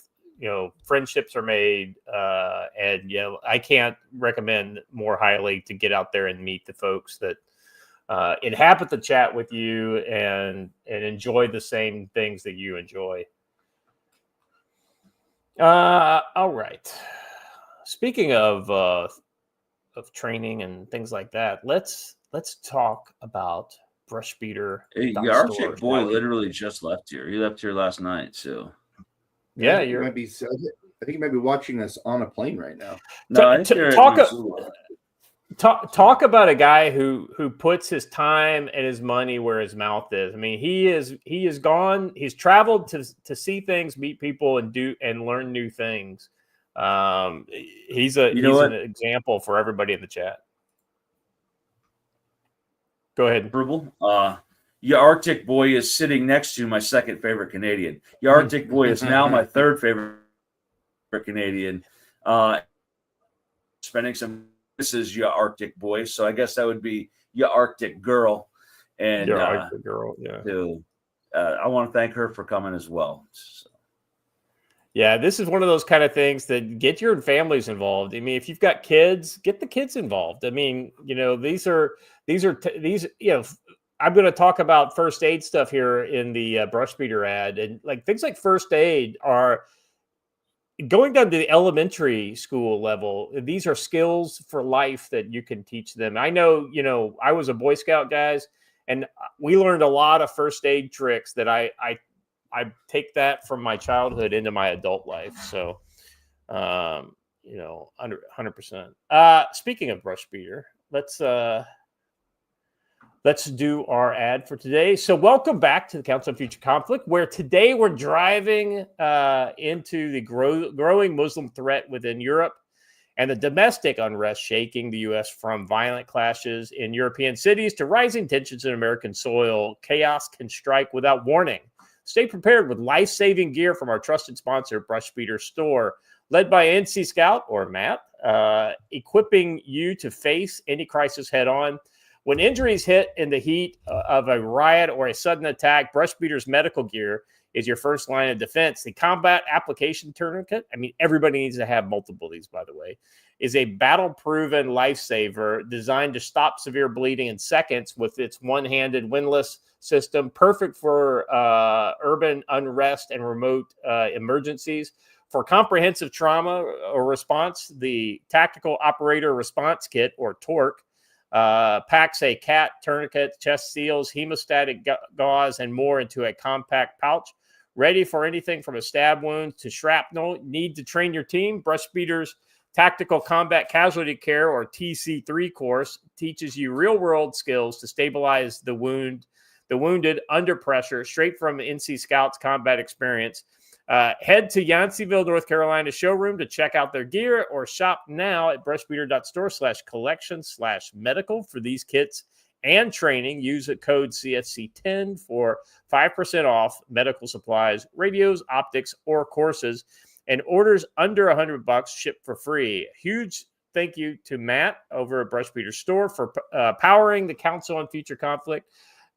friendships are made, and I can't recommend more highly to get out there and meet the folks that inhabit the chat with you and enjoy the same things that you enjoy. All right. Speaking of training and things like that, let's talk about Brushbeater. Hey, your Arctic boy literally just left here. He left here last night, so yeah, you might be. I think you might be watching us on a plane right now. No, Talk about a guy who puts his time and his money where his mouth is. I mean, he is gone. He's traveled to see things, meet people, and learn new things. He's an example for everybody in the chat. Go ahead. Your Arctic boy is sitting next to my second favorite Canadian. Your Arctic boy is now my third favorite Canadian. Spending some. This is your Arctic boy, so I guess that would be your Arctic girl. And your Arctic girl, yeah. I want to thank her for coming as well. So. Yeah, this is one of those kind of things that get your families involved. I mean, if you've got kids, get the kids involved. I mean, these are I'm going to talk about first aid stuff here in the Brushbeater ad, and like things like first aid are going down to the elementary school level. These are skills for life that you can teach them. I know, I was a Boy Scout, guys, And we learned a lot of first aid tricks that I take that from my childhood into my adult life. So, 100%. Speaking of brush beater, let's do our ad for today. So welcome back to the Council on Future Conflict, where today we're driving into the growing Muslim threat within Europe and the domestic unrest shaking the U.S. from violent clashes in European cities to rising tensions in American soil. Chaos can strike without warning. Stay prepared with life-saving gear from our trusted sponsor, Brush Beater Store, led by NC Scout, or Matt, equipping you to face any crisis head-on. When injuries hit in the heat of a riot or a sudden attack, Brush Beater's medical gear is your first line of defense. The combat application tourniquet, I mean, everybody needs to have multiple of these, by the way, is a battle-proven lifesaver designed to stop severe bleeding in seconds with its one-handed windlass system, perfect for urban unrest and remote emergencies. For comprehensive trauma or response, the Tactical Operator Response Kit, or TORC, packs a CAT, tourniquet, chest seals, hemostatic gauze, and more into a compact pouch, ready for anything from a stab wound to shrapnel. Need to train your team? Brush Beater's Tactical Combat Casualty Care, or TC3 course, teaches you real-world skills to stabilize the wounded under pressure, straight from NC Scout's combat experience. Head to Yanceyville, North Carolina showroom to check out their gear, or shop now at brushbeater.store/collection/medical for these kits and training. Use a code CFC10 for 5% off medical supplies, radios, optics, or courses, and orders under $100 shipped for free. Huge thank you to Matt over at Brush Beater Store for powering the Council on Future Conflict.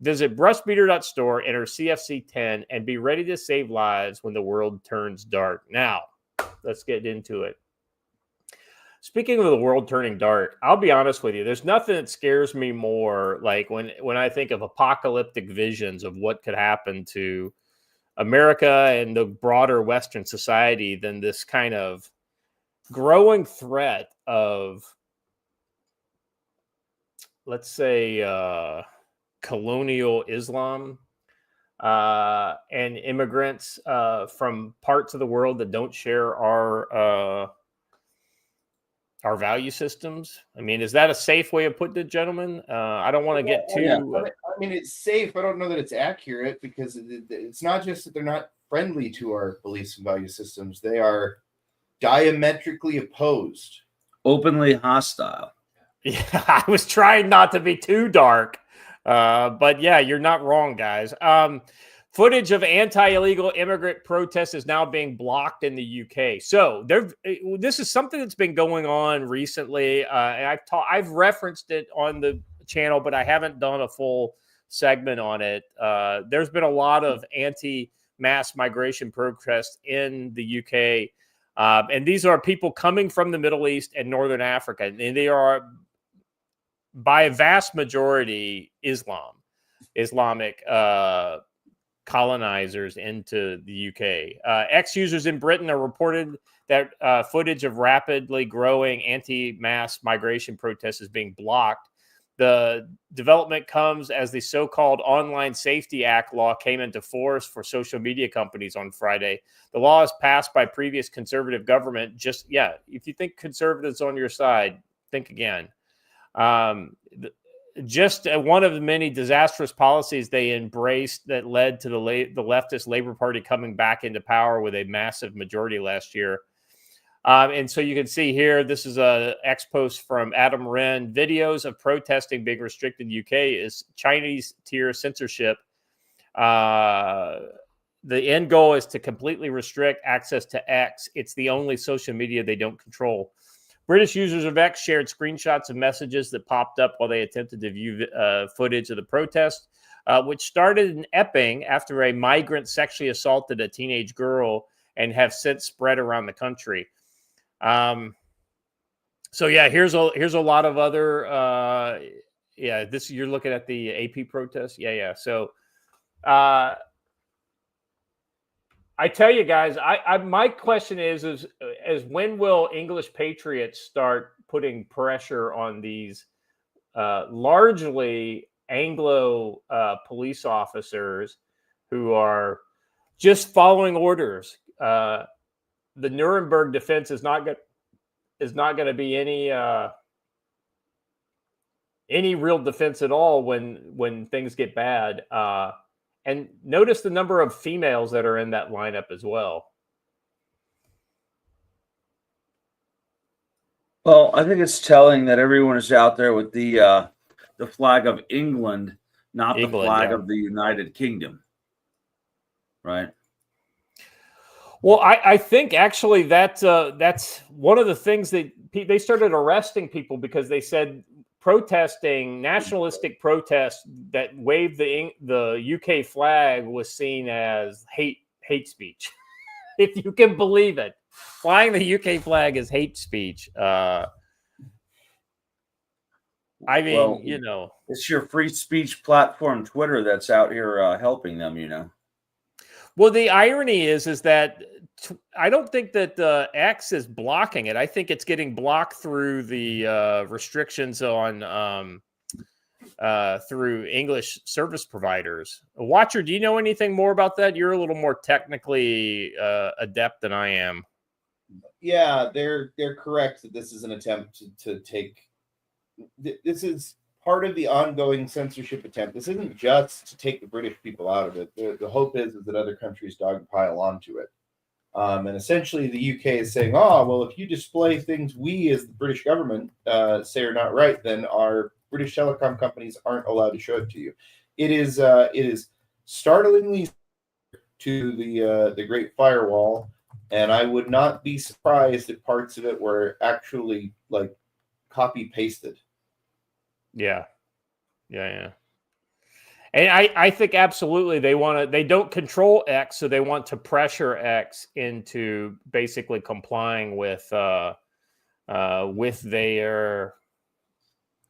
Visit brushbeater.store, enter CFC10, and be ready to save lives when the world turns dark. Now, let's get into it. Speaking of the world turning dark, I'll be honest with you. There's nothing that scares me more, like when I think of apocalyptic visions of what could happen to America and the broader Western society, than this kind of growing threat of, let's say, colonial Islam and immigrants from parts of the world that don't share our value systems. I mean, is that a safe way of putting it, gentlemen? I don't want to get too... I mean, it's safe. I don't know that it's accurate, because it's not just that they're not friendly to our beliefs and value systems. They are diametrically opposed. Openly hostile. Yeah, I was trying not to be too dark. But yeah, you're not wrong, guys. Footage of anti-illegal immigrant protests is now being blocked in the UK. So this is something that's been going on recently. And I've referenced it on the channel, but I haven't done a full segment on it. There's been a lot of anti-mass migration protests in the UK. And these are people coming from the Middle East and Northern Africa. And they are, by a vast majority, Islamic colonizers into the UK. Ex-users in Britain are reported that footage of rapidly growing anti-mass migration protests is being blocked. The development comes as the so-called Online Safety Act law came into force for social media companies on Friday. The law is passed by previous conservative government. If you think conservatives on your side, think again. Just one of the many disastrous policies they embraced that led to the leftist Labour Party coming back into power with a massive majority last year. And so you can see here, this is a ex-post from Adam Wren. Videos of protesting being restricted in the UK is Chinese tier censorship. The end goal is to completely restrict access to X. It's the only social media they don't control. British users of X shared screenshots of messages that popped up while they attempted to view footage of the protest, which started in Epping after a migrant sexually assaulted a teenage girl and have since spread around the country. So yeah, here's a lot of other this you're looking at the AP protest. Yeah. So I tell you guys, my question is when will English patriots start putting pressure on these largely Anglo police officers who are just following orders. The Nuremberg defense is not going to be any real defense at all when things get bad. And notice the number of females that are in that lineup as well. Well, I think it's telling that everyone is out there with the flag of England, not the flag of the United Kingdom, right? Well, I think actually that's one of the things that they started arresting people because they said protesting, nationalistic protests that waved the UK flag was seen as hate speech. If you can believe it, flying the UK flag is hate speech. I mean, Well, you know, it's your free speech platform, Twitter, that's out here helping them, you know. Well, the irony is that I don't think that X is blocking it. I think it's getting blocked through the restrictions on through English service providers. Watcher, do you know anything more about that? You're a little more technically adept than I am. Yeah, they're correct that this is an attempt to take. This is part of the ongoing censorship attempt. This isn't just to take the British people out of it. The hope is that other countries dogpile onto it. And essentially the UK is saying, oh, well, if you display things we as the British government say are not right, then our British telecom companies aren't allowed to show it to you. It is startlingly to the Great Firewall, and I would not be surprised if parts of it were actually like copy pasted. Yeah. And I think absolutely they don't control X, so they want to pressure X into basically complying with their,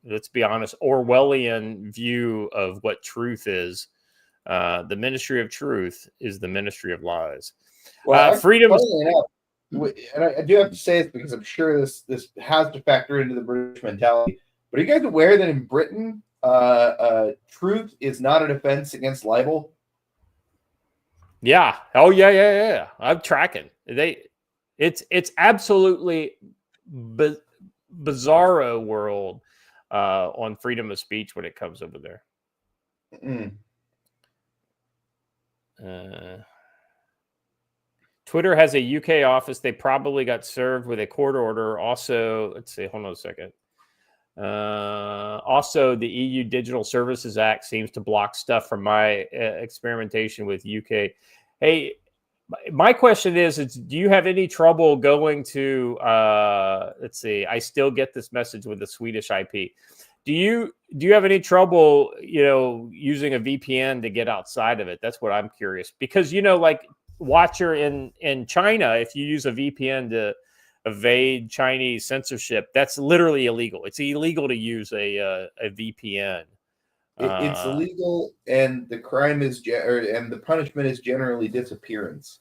let's be honest, Orwellian view of what truth is. The ministry of truth is the ministry of lies. Well, freedom. And I do have to say this because I'm sure this has to factor into the British mentality. But are you guys aware that in Britain, truth is not an offense against libel? Yeah. Oh, yeah. I'm tracking. It's absolutely bizarro world on freedom of speech when it comes over there. Twitter has a UK office. They probably got served with a court order. Also, let's see. Hold on a second. Also, the EU Digital Services Act seems to block stuff from my experimentation with UK. Hey, my question is do you have any trouble going to, let's see, I still get this message with the Swedish IP. Do you have any trouble, using a VPN to get outside of it? That's what I'm curious. Because, like Watcher in China, if you use a VPN to evade Chinese censorship, that's literally illegal. It's illegal to use a VPN. It's illegal, and the crime is and the punishment is generally disappearance.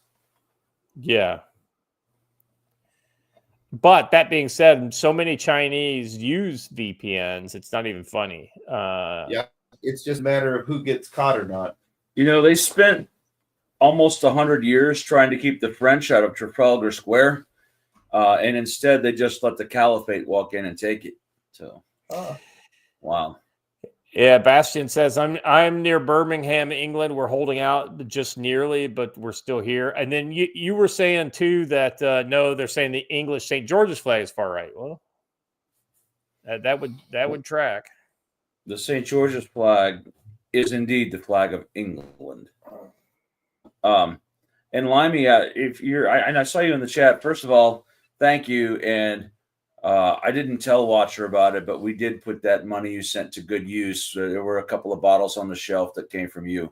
Yeah. But that being said, so many Chinese use VPNs, it's not even funny. Yeah, it's just a matter of who gets caught or not. They spent almost 100 years trying to keep the French out of Trafalgar Square. And instead, they just let the caliphate walk in and take it. So, wow. Yeah, Bastian says, I'm near Birmingham, England. We're holding out just nearly, but we're still here. And then you were saying, too, that, no, they're saying the English St. George's flag is far right. Well, that would track. The St. George's flag is indeed the flag of England. And Limey, if you're, I saw you in the chat. First of all, thank you. And I didn't tell Watcher about it, but we did put that money you sent to good use. There were a couple of bottles on the shelf that came from you.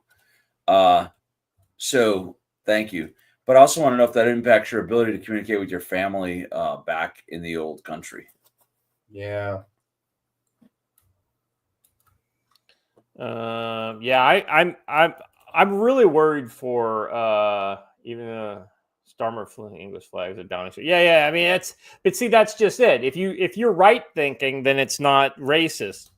So thank you. But I also want to know if that impacts your ability to communicate with your family back in the old country. Yeah. I'm really worried for even Starmer flying English flags at Downing Street. Yeah. I mean, that's just it. If you're right thinking, then it's not racist.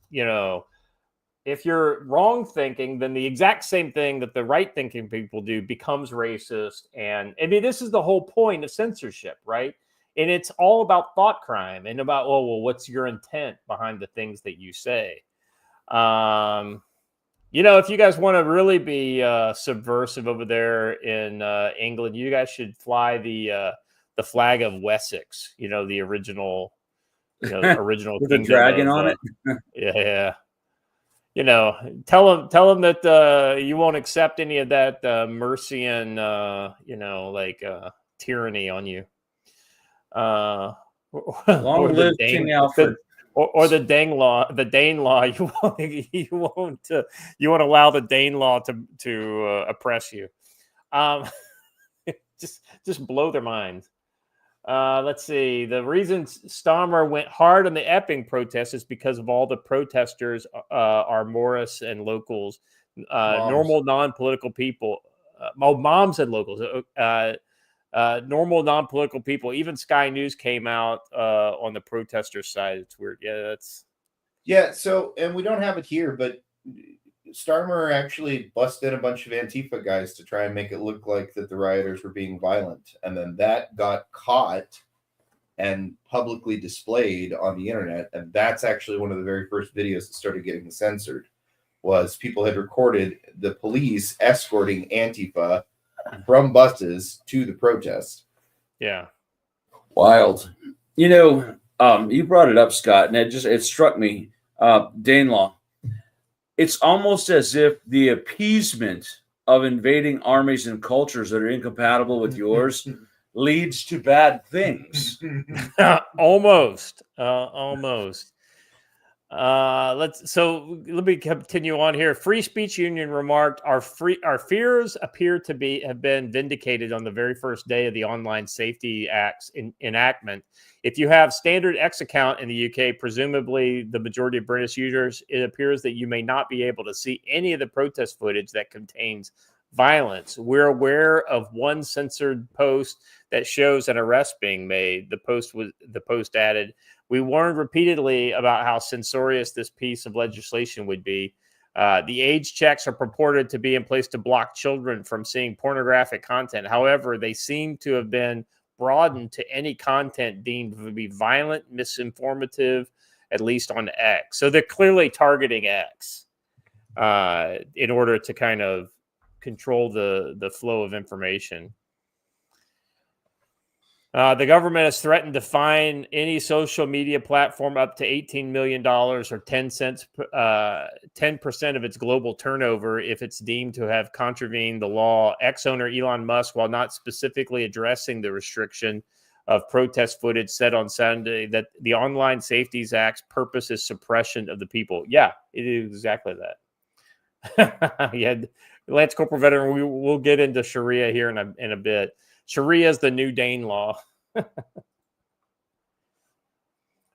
if you're wrong thinking, then the exact same thing that the right thinking people do becomes racist. And I mean, this is the whole point of censorship, right? And it's all about thought crime and about, oh, well, what's your intent behind the things that you say? You know, if you guys want to really be subversive over there in England, you guys should fly the flag of Wessex. You know, the original, original With a kingdom dragon of, on it. yeah. You know, tell them that you won't accept any of that Mercian, tyranny on you. Long or live the King Alfred. or the Dane law. The Dane law. You won't allow the Dane law to oppress you. Just blow their minds. Let's see. The reason Starmer went hard on the Epping protest is because of all the protesters are Morris and locals, normal non-political people. Moms and locals. Normal non-political people. Even Sky News came out on the protester side. It's weird. So, and we don't have it here, but Starmer actually busted a bunch of Antifa guys to try and make it look like that the rioters were being violent, and then that got caught and publicly displayed on the internet. And that's actually one of the very first videos that started getting censored. Was people had recorded the police escorting Antifa from buses to the protest. Yeah. Wild. You know, you brought it up, Scott, and it struck me. Danelaw. It's almost as if the appeasement of invading armies and cultures that are incompatible with yours leads to bad things. Almost. Let me continue on here. Free Speech Union remarked, our fears appear to have been vindicated on the very first day of the Online Safety Act's enactment. If you have standard X account in the UK, presumably the majority of British users, it appears that you may not be able to see any of the protest footage that contains violence. We're aware of one censored post that shows an arrest being made. The post added, we warned repeatedly about how censorious this piece of legislation would be. The age checks are purported to be in place to block children from seeing pornographic content. However, they seem to have been broadened to any content deemed to be violent, misinformative, at least on X. So they're clearly targeting X in order to kind of control the flow of information. The government has threatened to fine any social media platform up to $18 million or 10% of its global turnover if it's deemed to have contravened the law. Ex-owner Elon Musk, while not specifically addressing the restriction of protest footage, said on Sunday that the Online Safety Act's purpose is suppression of the people. Yeah, it is exactly that. Yeah, Lance Corporal veteran, we'll get into Sharia here in a bit. Sharia is the new Dane law.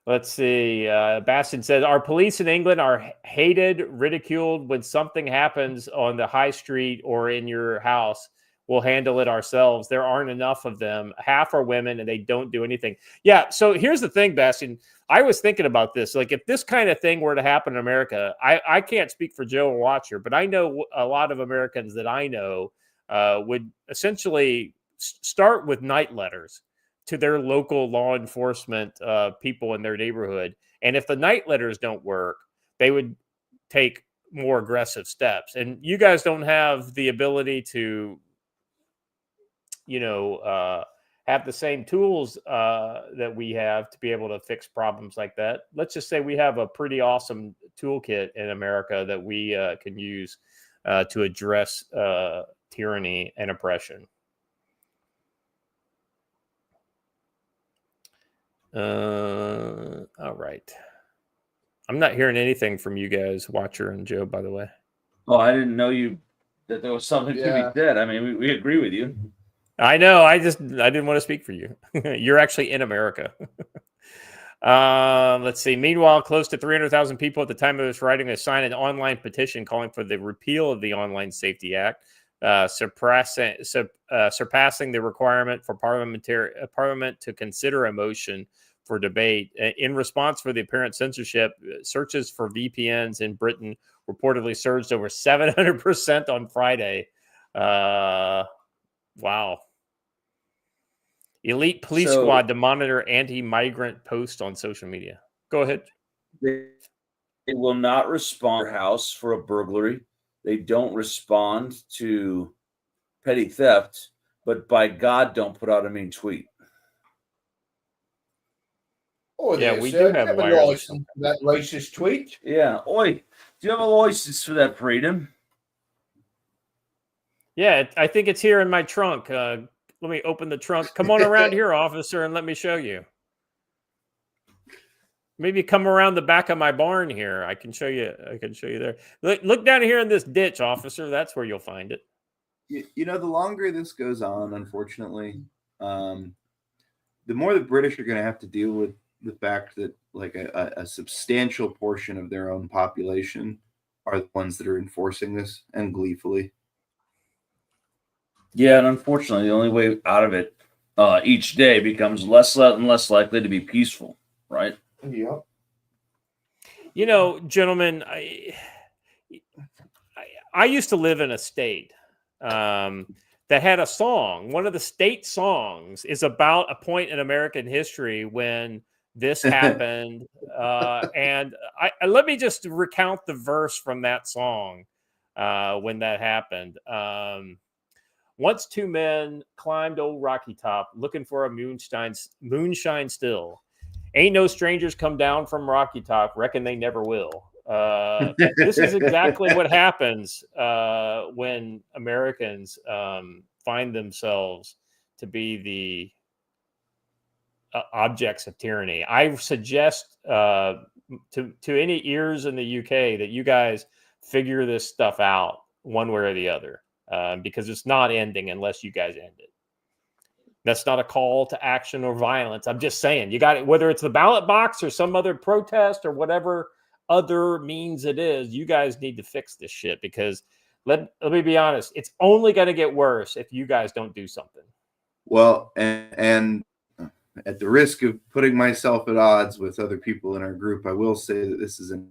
Let's see. Bastion says, our police in England are hated, ridiculed. When something happens on the high street or in your house, we'll handle it ourselves. There aren't enough of them. Half are women and they don't do anything. Yeah, so here's the thing, Bastion. I was thinking about this. Like, if this kind of thing were to happen in America, I can't speak for Joe or Watcher, but I know a lot of Americans that I know would essentially start with night letters to their local law enforcement people in their neighborhood. And if the night letters don't work, they would take more aggressive steps. And you guys don't have the ability to, have the same tools that we have to be able to fix problems like that. Let's just say we have a pretty awesome toolkit in America that we can use to address tyranny and oppression. All right. I'm not hearing anything from you guys, Watcher and Joe, by the way. Oh, I didn't know that there was something to be said. I mean, we agree with you. I know. I didn't want to speak for you. You're actually in America. Let's see. Meanwhile, close to 300,000 people at the time of this writing have signed an online petition calling for the repeal of the Online Safety Act, surpassing the requirement for Parliament to consider a motion for debate. In response for the apparent censorship, searches for VPNs in Britain reportedly surged over 700% on Friday. Wow. Elite police squad to monitor anti-migrant posts on social media. Go ahead. They will not respond to your house for a burglary. They don't respond to petty theft, but by God, don't put out a mean tweet. Oh, Yeah, there, we sir. do have a wireless. license for that racist tweet. Yeah. Oi, do you have a license for that, freedom? Yeah, I think it's here in my trunk. Let me open the trunk. Come on around here, officer, and let me show you. Maybe come around the back of my barn here. I can show you there. Look down here in this ditch, officer. That's where you'll find it. You know, the longer this goes on, unfortunately, the more the British are going to have to deal with the fact that like a substantial portion of their own population are the ones that are enforcing this, and gleefully. Yeah, and unfortunately, the only way out of it each day becomes less and less likely to be peaceful, right? Yep. You know, gentlemen, I used to live in a state that had a song. One of the state songs is about a point in American history when this happened. And let me just recount the verse from that song when that happened. Once two men climbed old Rocky Top looking for a moonshine still. Ain't no strangers come down from Rocky Top. Reckon they never will. This is exactly what happens when Americans find themselves to be the objects of tyranny. I suggest to any ears in the UK that you guys figure this stuff out one way or the other, because it's not ending unless you guys end it. That's not a call to action or violence. I'm just saying, you got it, whether it's the ballot box or some other protest or whatever other means it is, you guys need to fix this shit, because let me be honest, it's only going to get worse if you guys don't do something. Well, and at the risk of putting myself at odds with other people in our group, I will say that this is an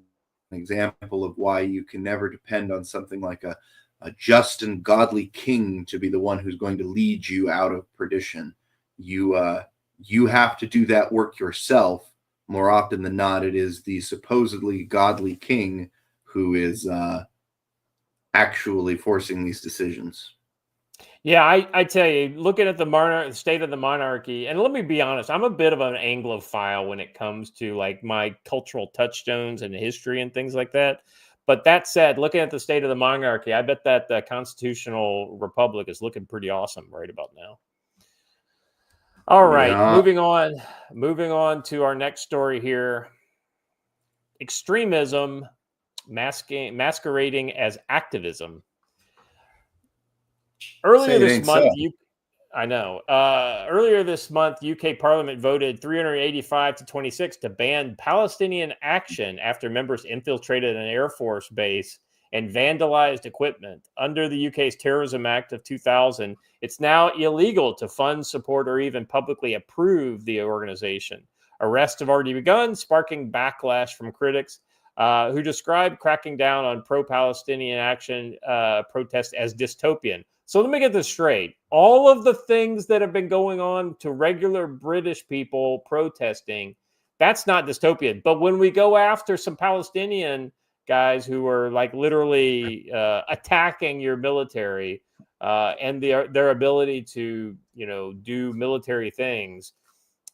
example of why you can never depend on something like a just and godly king to be the one who's going to lead you out of perdition. You have to do that work yourself. More often than not, it is the supposedly godly king who is actually forcing these decisions. Yeah, I tell you, looking at the state of the monarchy, and let me be honest, I'm a bit of an Anglophile when it comes to like my cultural touchstones and history and things like that. But that said, looking at the state of the monarchy, I bet that the constitutional republic is looking pretty awesome right about now. All right, Yeah. moving on to our next story here. Extremism masquerading as activism. Earlier this month, Earlier this month, UK Parliament voted 385 to 26 to ban Palestinian action after members infiltrated an Air Force base and vandalized equipment. Under the UK's Terrorism Act of 2000, it's now illegal to fund, support, or even publicly approve the organization. Arrests have already begun, sparking backlash from critics who describe cracking down on pro-Palestinian action protests as dystopian. So let me get this straight. All of the things that have been going on to regular British people protesting, that's not dystopian. But when we go after some Palestinian guys who are like literally attacking your military and their ability to, do military things,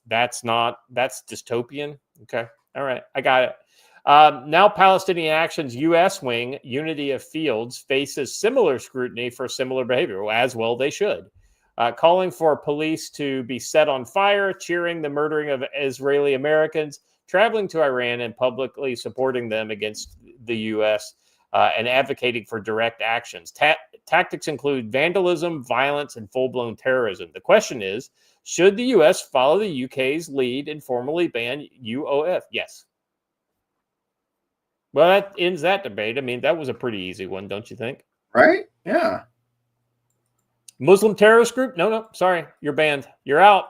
that's dystopian. Okay. All right. I got it. Now Palestinian Action's U.S. wing, Unity of Fields, faces similar scrutiny for similar behavior, as well they should, calling for police to be set on fire, cheering the murdering of Israeli Americans, traveling to Iran and publicly supporting them against the U.S., and advocating for direct actions. Tactics include vandalism, violence, and full-blown terrorism. The question is, should the U.S. follow the UK's lead and formally ban UOF? Yes. Well, that ends that debate. I mean, that was a pretty easy one, don't you think? Right? Yeah. Muslim terrorist group? No, sorry. You're banned. You're out.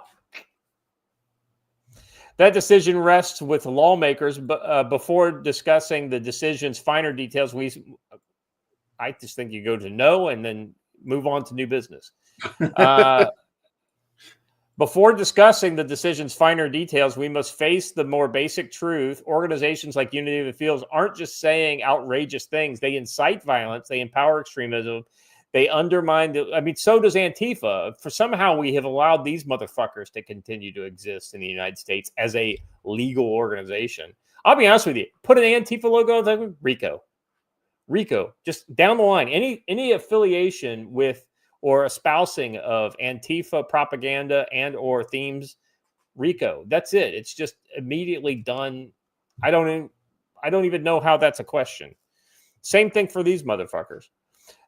That decision rests with lawmakers, but before discussing the decision's finer details, I just think you go to no and then move on to new business. Before discussing the decision's finer details, we must face the more basic truth. Organizations like Unity of the Fields aren't just saying outrageous things. They incite violence. They empower extremism. They undermine so does Antifa. For somehow we have allowed these motherfuckers to continue to exist in the United States as a legal organization. I'll be honest with you. Put an Antifa logo on the RICO, just down the line. Any affiliation with or espousing of Antifa propaganda and or themes, RICO. That's it. It's just immediately done. I don't even know how that's a question. Same thing for these motherfuckers.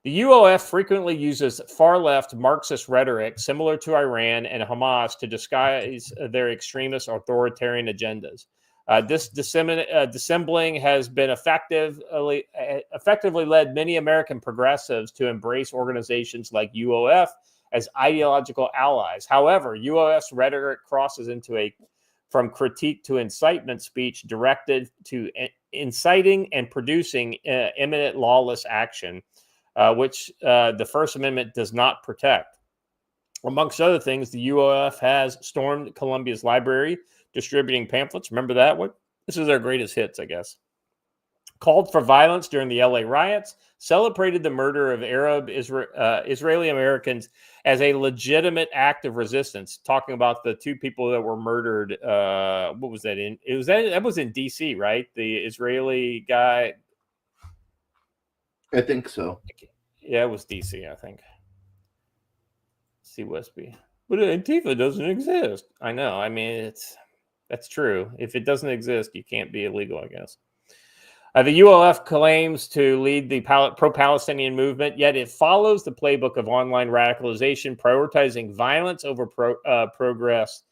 The UOF frequently uses far-left Marxist rhetoric similar to Iran and Hamas to disguise their extremist authoritarian agendas. This dissembling has been effectively led many American progressives to embrace organizations like UOF as ideological allies. However, UOF's rhetoric crosses into from critique to incitement speech directed to inciting and producing imminent lawless action, which the First Amendment does not protect. Amongst other things, the UOF has stormed Columbia's library, distributing pamphlets. Remember that one? This is their greatest hits, I guess. Called for violence during the LA riots, celebrated the murder of Arab Israeli Americans as a legitimate act of resistance. Talking about the two people that were murdered. What was that in? That was in DC, right? The Israeli guy. I think so. Yeah, it was DC, I think. C. Westby. But Antifa doesn't exist. I know. I mean, that's true. If it doesn't exist, you can't be illegal, I guess. The UOF claims to lead the pro-Palestinian movement, yet it follows the playbook of online radicalization, prioritizing violence over progress,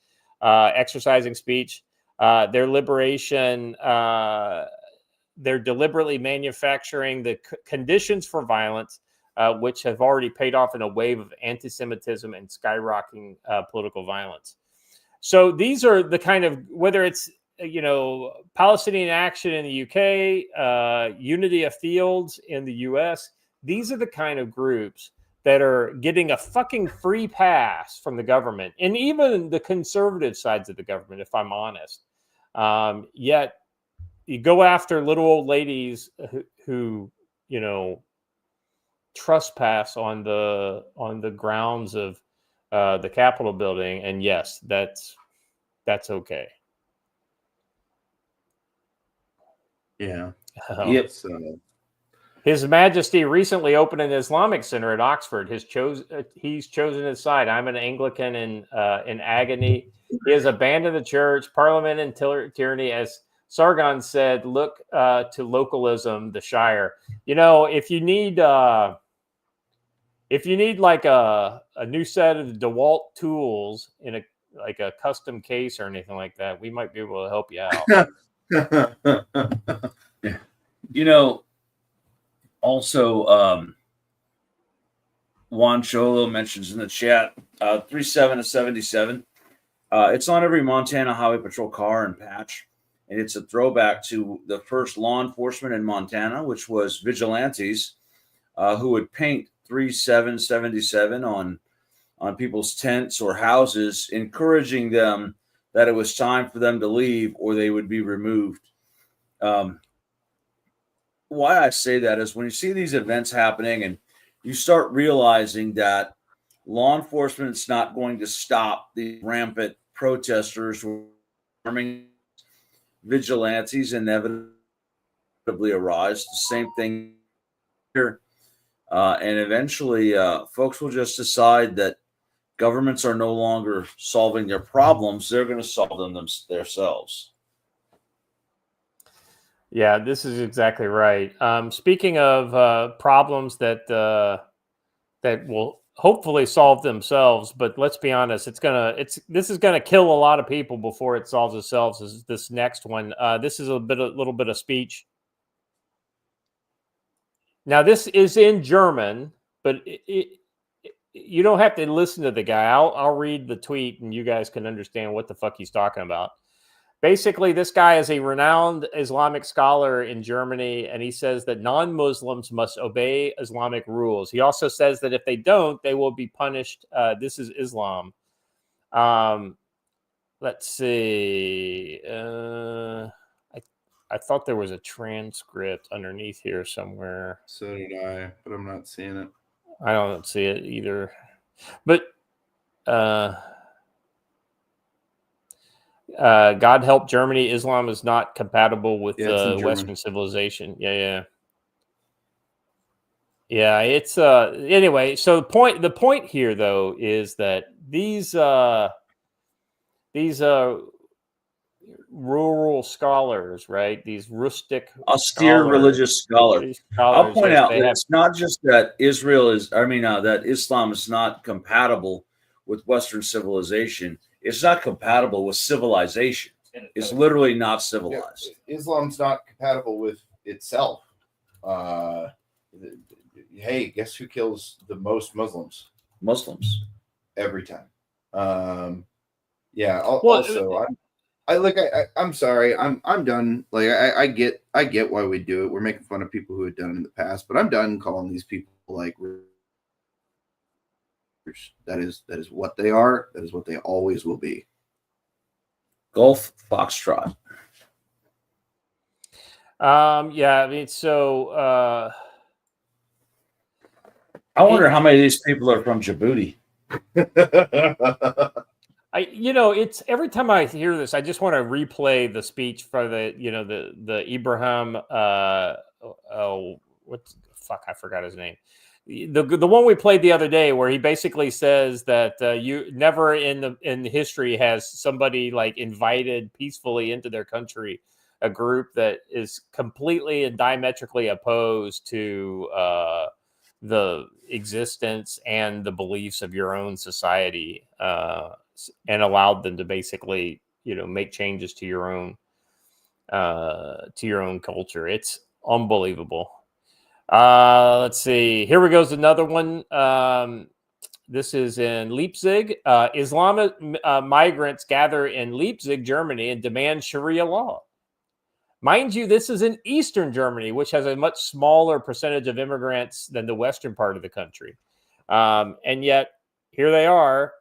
exercising speech. Their liberation, they're deliberately manufacturing the conditions for violence, which have already paid off in a wave of anti-Semitism and skyrocketing political violence. So these are the kind of, whether it's, Palestinian Action in the UK, Unity of Fields in the US, these are the kind of groups that are getting a fucking free pass from the government, and even the conservative sides of the government, if I'm honest. Yet you go after little old ladies who trespass on the grounds of the Capitol building, and yes, that's okay. Yeah. Yep. His Majesty recently opened an Islamic center at Oxford. He's chosen his side. I'm an Anglican in agony. He has abandoned the church, parliament, and tyranny. As Sargon said, look to localism, the Shire. If you need like a new set of DeWalt tools in a custom case or anything like that, we might be able to help you out. Also, Juan Cholo mentions in the chat 37 to 77. It's on every Montana Highway Patrol car and patch, and it's a throwback to the first law enforcement in Montana, which was vigilantes who would paint 3777 on people's tents or houses, encouraging them that it was time for them to leave or they would be removed. Why I say that is when you see these events happening and you start realizing that law enforcement's not going to stop the rampant protesters who are harming, vigilantes inevitably arise. The same thing here. And eventually folks will just decide that governments are no longer solving their problems. They're going to solve them themselves. Yeah, this is exactly right. Speaking of problems that will hopefully solve themselves, but let's be honest, this is gonna kill a lot of people before it solves itself. Is this next one? This is a little bit of speech. Now this is in German, but you don't have to listen to the guy. I'll read the tweet, and you guys can understand what the fuck he's talking about. basically, this guy is a renowned Islamic scholar in Germany, and he says that non-Muslims must obey Islamic rules. He also says that if they don't, they will be punished. This is Islam. Let's see. I thought there was a transcript underneath here somewhere. So did I, but I'm not seeing it. I don't see it either. But God help Germany. Islam is not compatible with Western civilization. Yeah. It's anyway. So the point here though is that these rural scholars, right? These rustic, austere religious scholars. I'll point out that it's not just that that Islam is not compatible with Western civilization. It's not compatible with civilization. It's literally not civilized. Yeah, Islam's not compatible with itself. Hey, guess who kills the most Muslims? Muslims. Every time. I'm sorry. I'm done. Like I get why we do it. We're making fun of people who had done it in the past, but I'm done calling these people like that is what they are. That is what they always will be. Golf Foxtrot. Yeah, I mean, so I wonder how many of these people are from Djibouti. It's every time I hear this, I just want to replay the speech for the Ibrahim. What the fuck? I forgot his name. The one we played the other day, where he basically says that you never in history has somebody like invited peacefully into their country a group that is completely and diametrically opposed to the existence and the beliefs of your own society, and allowed them to basically, make changes to your own culture. It's unbelievable. Let's see. Here we goes another one. This is in Leipzig. Islamic migrants gather in Leipzig, Germany, and demand Sharia law. Mind you, this is in Eastern Germany, which has a much smaller percentage of immigrants than the Western part of the country. And yet, here they are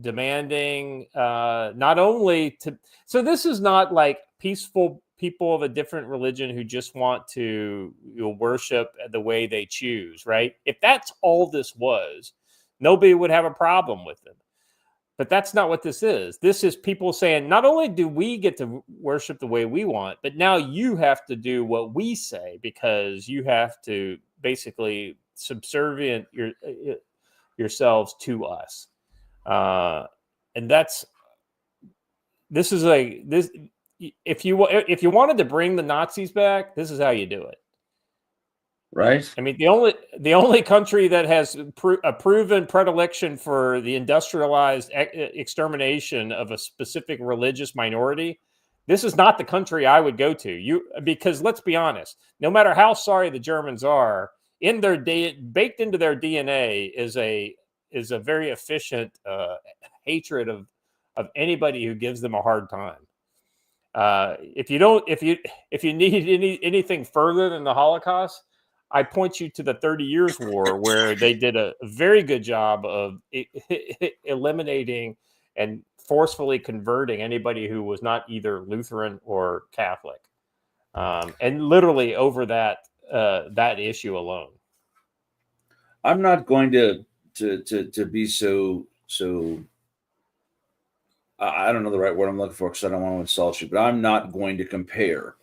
demanding not only to... So this is not like peaceful people of a different religion who just want to worship the way they choose, right? If that's all this was, nobody would have a problem with it. But that's not what this is. This is people saying, not only do we get to worship the way we want, but now you have to do what we say, because you have to basically subservient yourselves to us. And that's... This is if you wanted to bring the Nazis back, this is how you do it. Right. I mean, the only country that has a proven predilection for the industrialized extermination of a specific religious minority, this is not the country I would go to. Because let's be honest, no matter how sorry the Germans are, baked into their DNA is a very efficient hatred of anybody who gives them a hard time. If you need anything further than the Holocaust, I point you to the 30 Years' War, where they did a very good job of eliminating and forcefully converting anybody who was not either Lutheran or Catholic, and literally over that issue alone. I'm not going to be so. I don't know the right word I'm looking for, because I don't want to insult you, but I'm not going to compare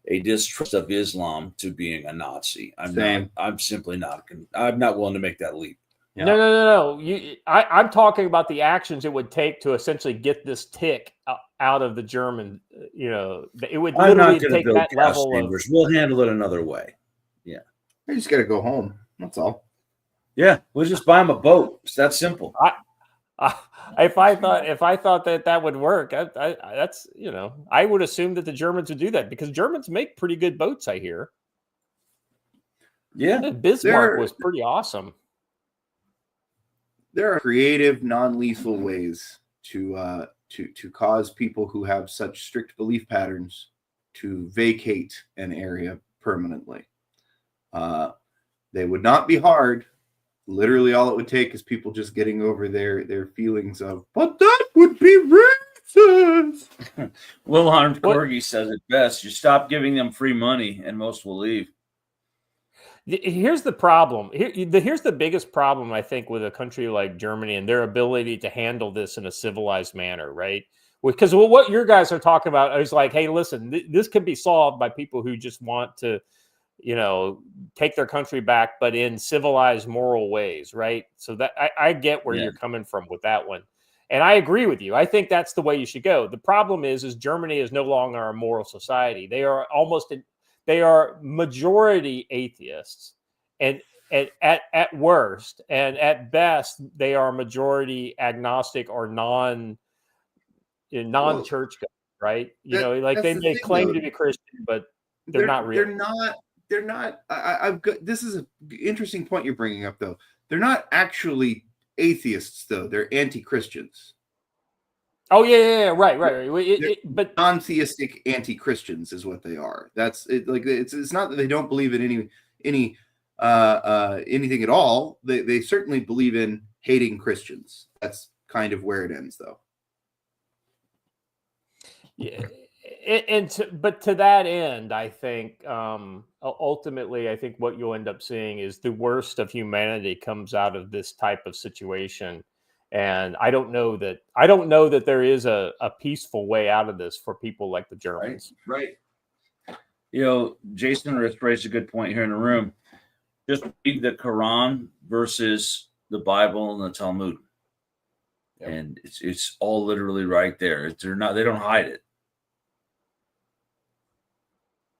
a distrust of Islam to being a Nazi. I'm simply not. I'm not willing to make that leap. Yeah. No. I'm talking about the actions it would take to essentially get this tick out of the German. It would literally take that level of. We'll handle it another way. Yeah, I just got to go home. That's all. Yeah, we'll just buy them a boat. It's that simple. If I thought that would work, that's I would assume that the Germans would do that, because Germans make pretty good boats, I hear. Yeah, Bismarck was pretty awesome. There are creative, non-lethal ways to to cause people who have such strict belief patterns to vacate an area permanently. They would not be hard. Literally, all it would take is people just getting over their feelings of, but that would be racist. Will Armed Corgi says it best. You stop giving them free money, and most will leave. Here's the problem. Here's the biggest problem, I think, with a country like Germany and their ability to handle this in a civilized manner, right? Because what your guys are talking about is like, hey, listen, this can be solved by people who just want to, take their country back, but in civilized, moral ways, right? So that I get where you're coming from with that one. And I agree with you. I think that's the way you should go. The problem is Germany is no longer a moral society. They are majority atheists, and at worst, and at best, they are majority agnostic or non-church, right? They may claim to be Christian, but they're not real. They're not. I've got. This is an interesting point you're bringing up, though. They're not actually atheists, though. They're anti-Christians. Oh yeah, right. But non-theistic anti-Christians is what they are. That's it. Like it's not that they don't believe in anything at all. They certainly believe in hating Christians. That's kind of where it ends, though. Yeah, but to that end, I think ultimately, I think what you'll end up seeing is the worst of humanity comes out of this type of situation. And I don't know that there is a peaceful way out of this for people like the Germans. Right. Jason raised a good point here in the room. Just read the Quran versus the Bible and the Talmud. Yep. And it's all literally right there. They don't hide it.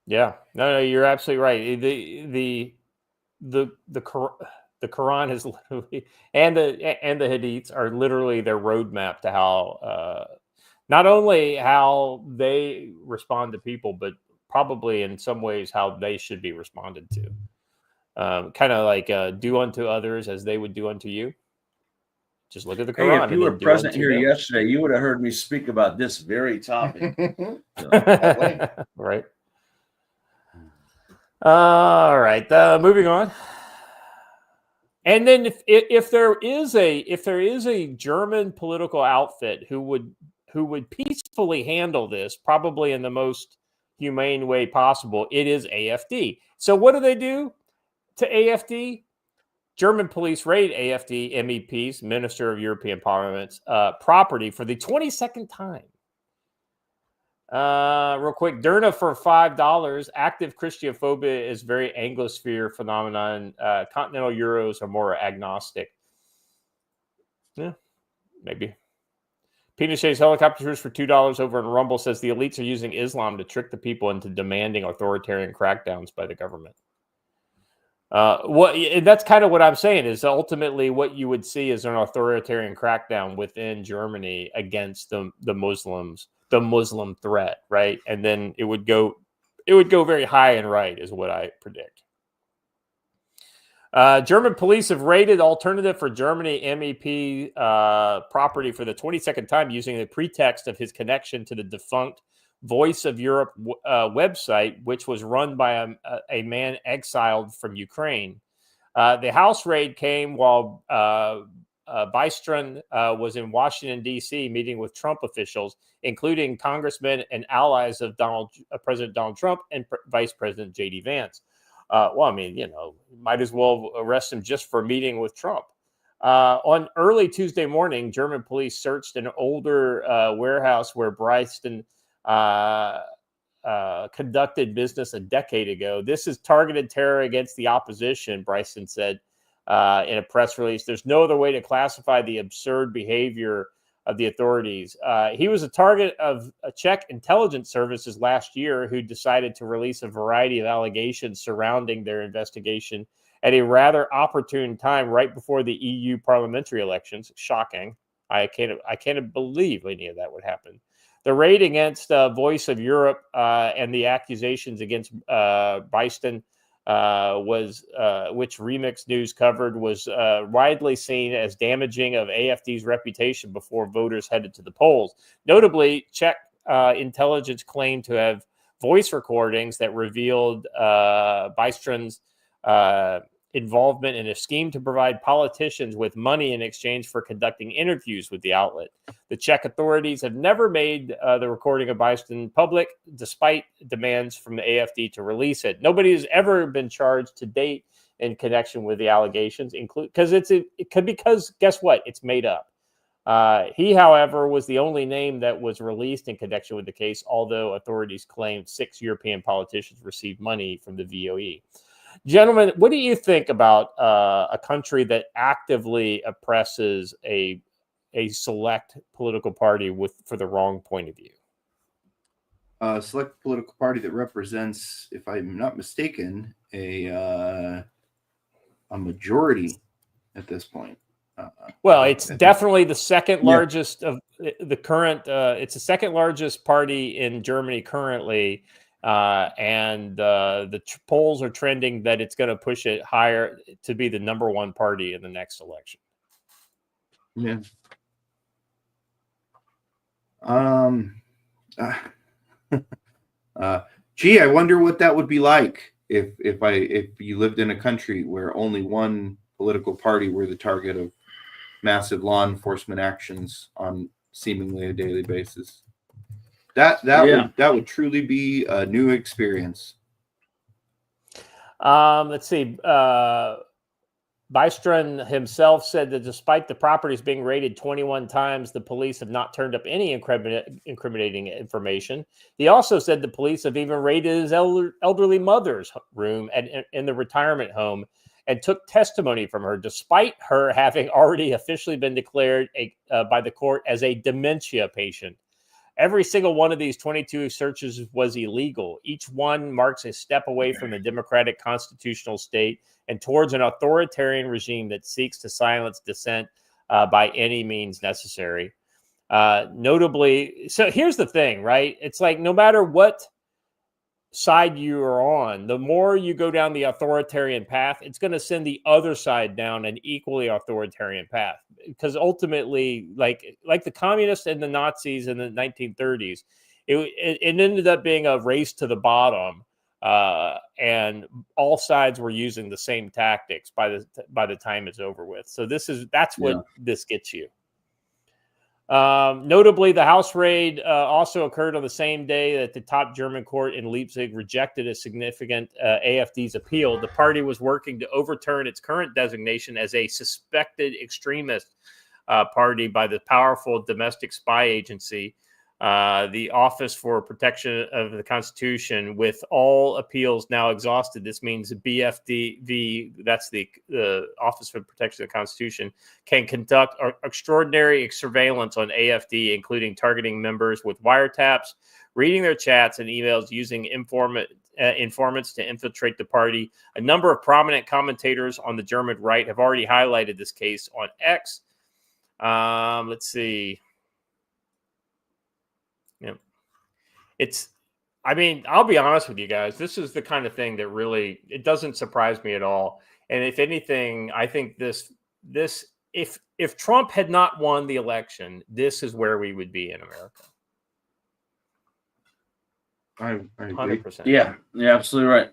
Yeah. No, you're absolutely right. The Quran is literally, and the Hadiths are literally their roadmap to how, not only how they respond to people, but probably in some ways how they should be responded to. Kind of like do unto others as they would do unto you. Just look at the Quran. Hey, if you were present here yesterday, you would have heard me speak about this very topic. Right. All right. Moving on. And then if there is a German political outfit who would peacefully handle this, probably in the most humane way possible, it is AfD. So what do they do to AfD? German police raid AfD MEP's Minister of European Parliament's property for the 22nd time. Real quick, Derna for $5. Active Christianophobia is very Anglosphere phenomenon. Continental Euros are more agnostic. Yeah, maybe. Pinochet's helicopters for $2 over in Rumble says the elites are using Islam to trick the people into demanding authoritarian crackdowns by the government. That's kind of what I'm saying is ultimately what you would see is an authoritarian crackdown within Germany against the Muslims. The Muslim threat, right? And then it would go very high and right is what I predict. German police have raided Alternative for Germany MEP property for the 22nd time using the pretext of his connection to the defunct Voice of Europe website, which was run by a man exiled from Ukraine. The house raid came while Bystrom was in Washington, D.C., meeting with Trump officials, including congressmen and allies of President Donald Trump and Vice President J.D. Vance. Might as well arrest him just for meeting with Trump. On early Tuesday morning, German police searched an older warehouse where Bystrom conducted business a decade ago. This is targeted terror against the opposition, Bystrom said in a press release. There's no other way to classify the absurd behavior of the authorities. He was a target of Czech intelligence services last year, who decided to release a variety of allegations surrounding their investigation at a rather opportune time right before the EU parliamentary elections. Shocking. I can't believe any of that would happen. The raid against Voice of Europe and the accusations against Bystrom which Remix News covered, was widely seen as damaging of AfD's reputation before voters headed to the polls. Notably, Czech intelligence claimed to have voice recordings that revealed Bystron's involvement in a scheme to provide politicians with money in exchange for conducting interviews with the outlet. The Czech authorities have never made the recording of Bystron public, despite demands from the AfD to release it. Nobody has ever been charged to date in connection with the allegations, because guess what? It's made up. He, however, was the only name that was released in connection with the case, although authorities claimed 6 European politicians received money from the VOE. Gentlemen, what do you think about a country that actively oppresses a select political party for the wrong point of view? A select political party that represents, if I'm not mistaken, a majority at this point. Well, it's definitely the second largest of the current. It's the second largest party in Germany currently. And the polls are trending that it's going to push it higher to be the number one party in the next election. Yeah. Gee, I wonder what that would be like if you lived in a country where only one political party were the target of massive law enforcement actions on seemingly a daily basis. That would truly be a new experience. Let's see. Bystron himself said that despite the properties being raided 21 times, the police have not turned up any incriminating information. He also said the police have even raided his elderly mother's room in the retirement home and took testimony from her, despite her having already officially been declared by the court as a dementia patient. Every single one of these 22 searches was illegal. Each one marks a step away from the democratic constitutional state and towards an authoritarian regime that seeks to silence dissent by any means necessary. Notably, so here's the thing, right? It's like no matter what side you are on, the more you go down the authoritarian path, it's going to send the other side down an equally authoritarian path. Because ultimately, like the communists and the Nazis in the 1930s, it ended up being a race to the bottom, and all sides were using the same tactics by the time it's over with. So that's what this gets you. Notably, the house raid also occurred on the same day that the top German court in Leipzig rejected a significant AfD's appeal. The party was working to overturn its current designation as a suspected extremist party by the powerful domestic spy agency, the Office for Protection of the Constitution. With all appeals now exhausted, this means BFDV, that's the Office for Protection of the Constitution, can conduct extraordinary surveillance on AfD, including targeting members with wiretaps, reading their chats and emails, using informants to infiltrate the party. A number of prominent commentators on the German right have already highlighted this case on X. Let's see. I'll be honest with you guys. This is the kind of thing that really, it doesn't surprise me at all. And if anything, I think if Trump had not won the election, this is where we would be in America. I agree. 100%. Yeah, you're absolutely right.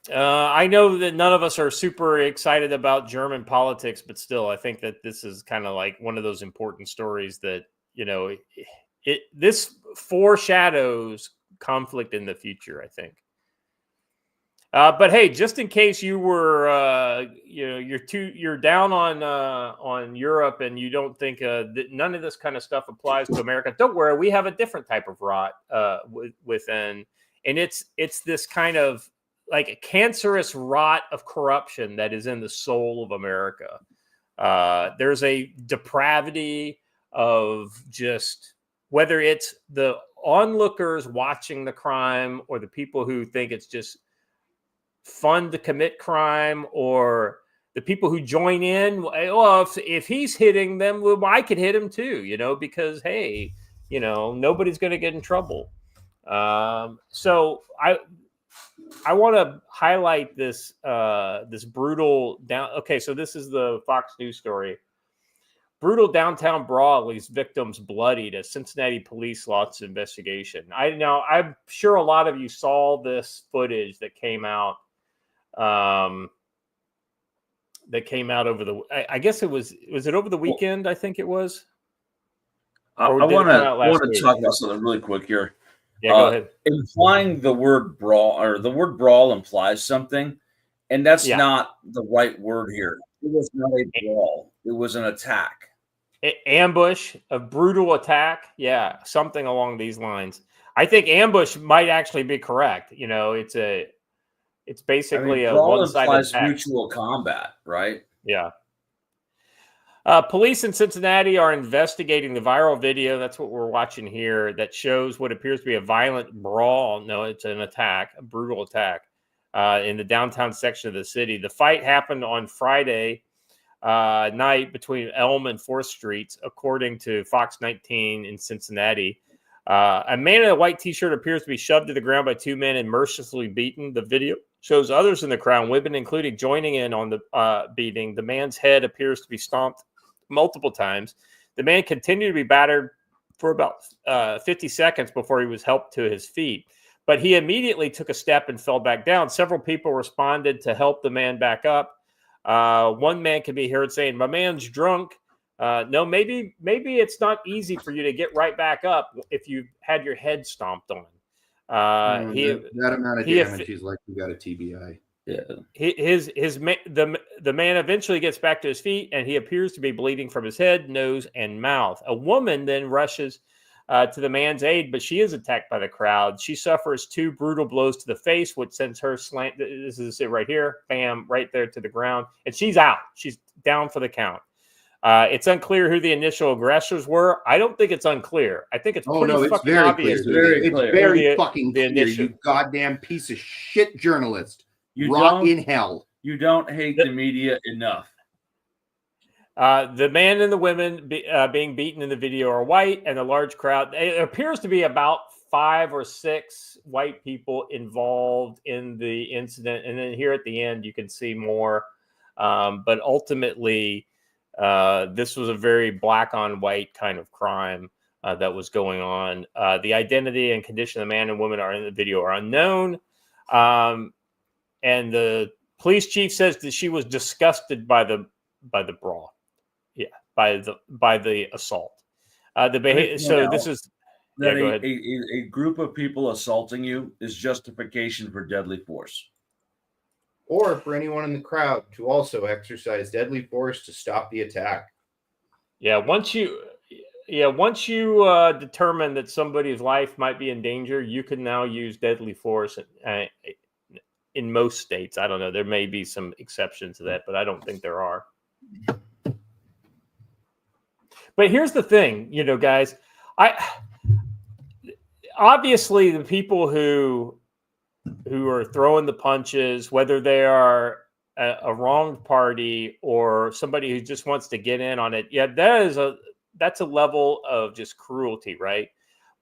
I know that none of us are super excited about German politics, but still, I think that this is kind of like one of those important stories that, this foreshadows conflict in the future, I think. But hey, just in case you were, you're down on Europe and you don't think that none of this kind of stuff applies to America, don't worry. We have a different type of rot within, and it's this kind of like a cancerous rot of corruption that is in the soul of America. There's a depravity of just, whether it's the onlookers watching the crime or the people who think it's just fun to commit crime, or the people who join in. Well, if he's hitting them, well, I could hit him too, because, hey, nobody's going to get in trouble. So I want to highlight this this brutal down. Okay, so this is the Fox News story. Brutal downtown brawl leaves victims bloodied as Cincinnati police launch investigation. I'm sure a lot of you saw this footage that came out. That came out over the. I guess it was it over the weekend? I think it was. I Or did it want come out last to week? talk about something really quick here. Yeah, go ahead. Implying the word brawl, or the word brawl implies something, and that's Yeah. not the right word here. It was not a brawl. It was an attack. Ambush, a brutal attack. Yeah, something along these lines. I think ambush might actually be correct. You know, it's basically a brawl one-sided implies attack. mutual combat, right? Yeah. Police in Cincinnati are investigating the viral video. That's what we're watching here. That shows what appears to be a violent brawl. No, it's an attack, a brutal attack in the downtown section of the city. The fight happened on Friday night between Elm and 4th Streets, according to Fox 19 in Cincinnati. A man in a white T-shirt appears to be shoved to the ground by two men and mercilessly beaten. The video shows others in the crowd, women including, joining in on the beating. The man's head appears to be stomped multiple times. The man continued to be battered for about 50 seconds before he was helped to his feet. But he immediately took a step and fell back down. Several people responded to help the man back up. One man can be heard saying, "My man's drunk." No, maybe it's not easy for you to get right back up if you had your head stomped on. That amount of damage, he's like, we got a TBI. Yeah. The man eventually gets back to his feet, and he appears to be bleeding from his head, nose, and mouth. A woman then rushes to the man's aid, but she is attacked by the crowd. She suffers 2 brutal blows to the face, which sends her slant. This is it right here, bam, right there to the ground, and she's out. She's down for the count. It's unclear who the initial aggressors were. I don't think it's unclear. I think it's pretty fucking very obvious. clear. It's very The- fucking the clear. initial- You goddamn piece of shit journalist. You Rot don't in hell. You don't hate the media enough. The man and the women being beaten in the video are white, and a large crowd. It appears to be about 5 or 6 white people involved in the incident. And then here at the end, you can see more. But ultimately, this was a very black on white kind of crime that was going on. The identity and condition of the man and woman are in the video are unknown. And the police chief says that she was disgusted by the brawl. Yeah, by the assault. This is That go ahead. a group of people assaulting you is justification for deadly force. Or for anyone in the crowd to also exercise deadly force to stop the attack. Yeah, once you determine that somebody's life might be in danger, you can now use deadly force in most states. I don't know. There may be some exceptions to that, but I don't think there are. But here's the thing, guys. Obviously the people who are throwing the punches, whether they are a wronged party or somebody who just wants to get in on it, yeah, that's a level of just cruelty, right?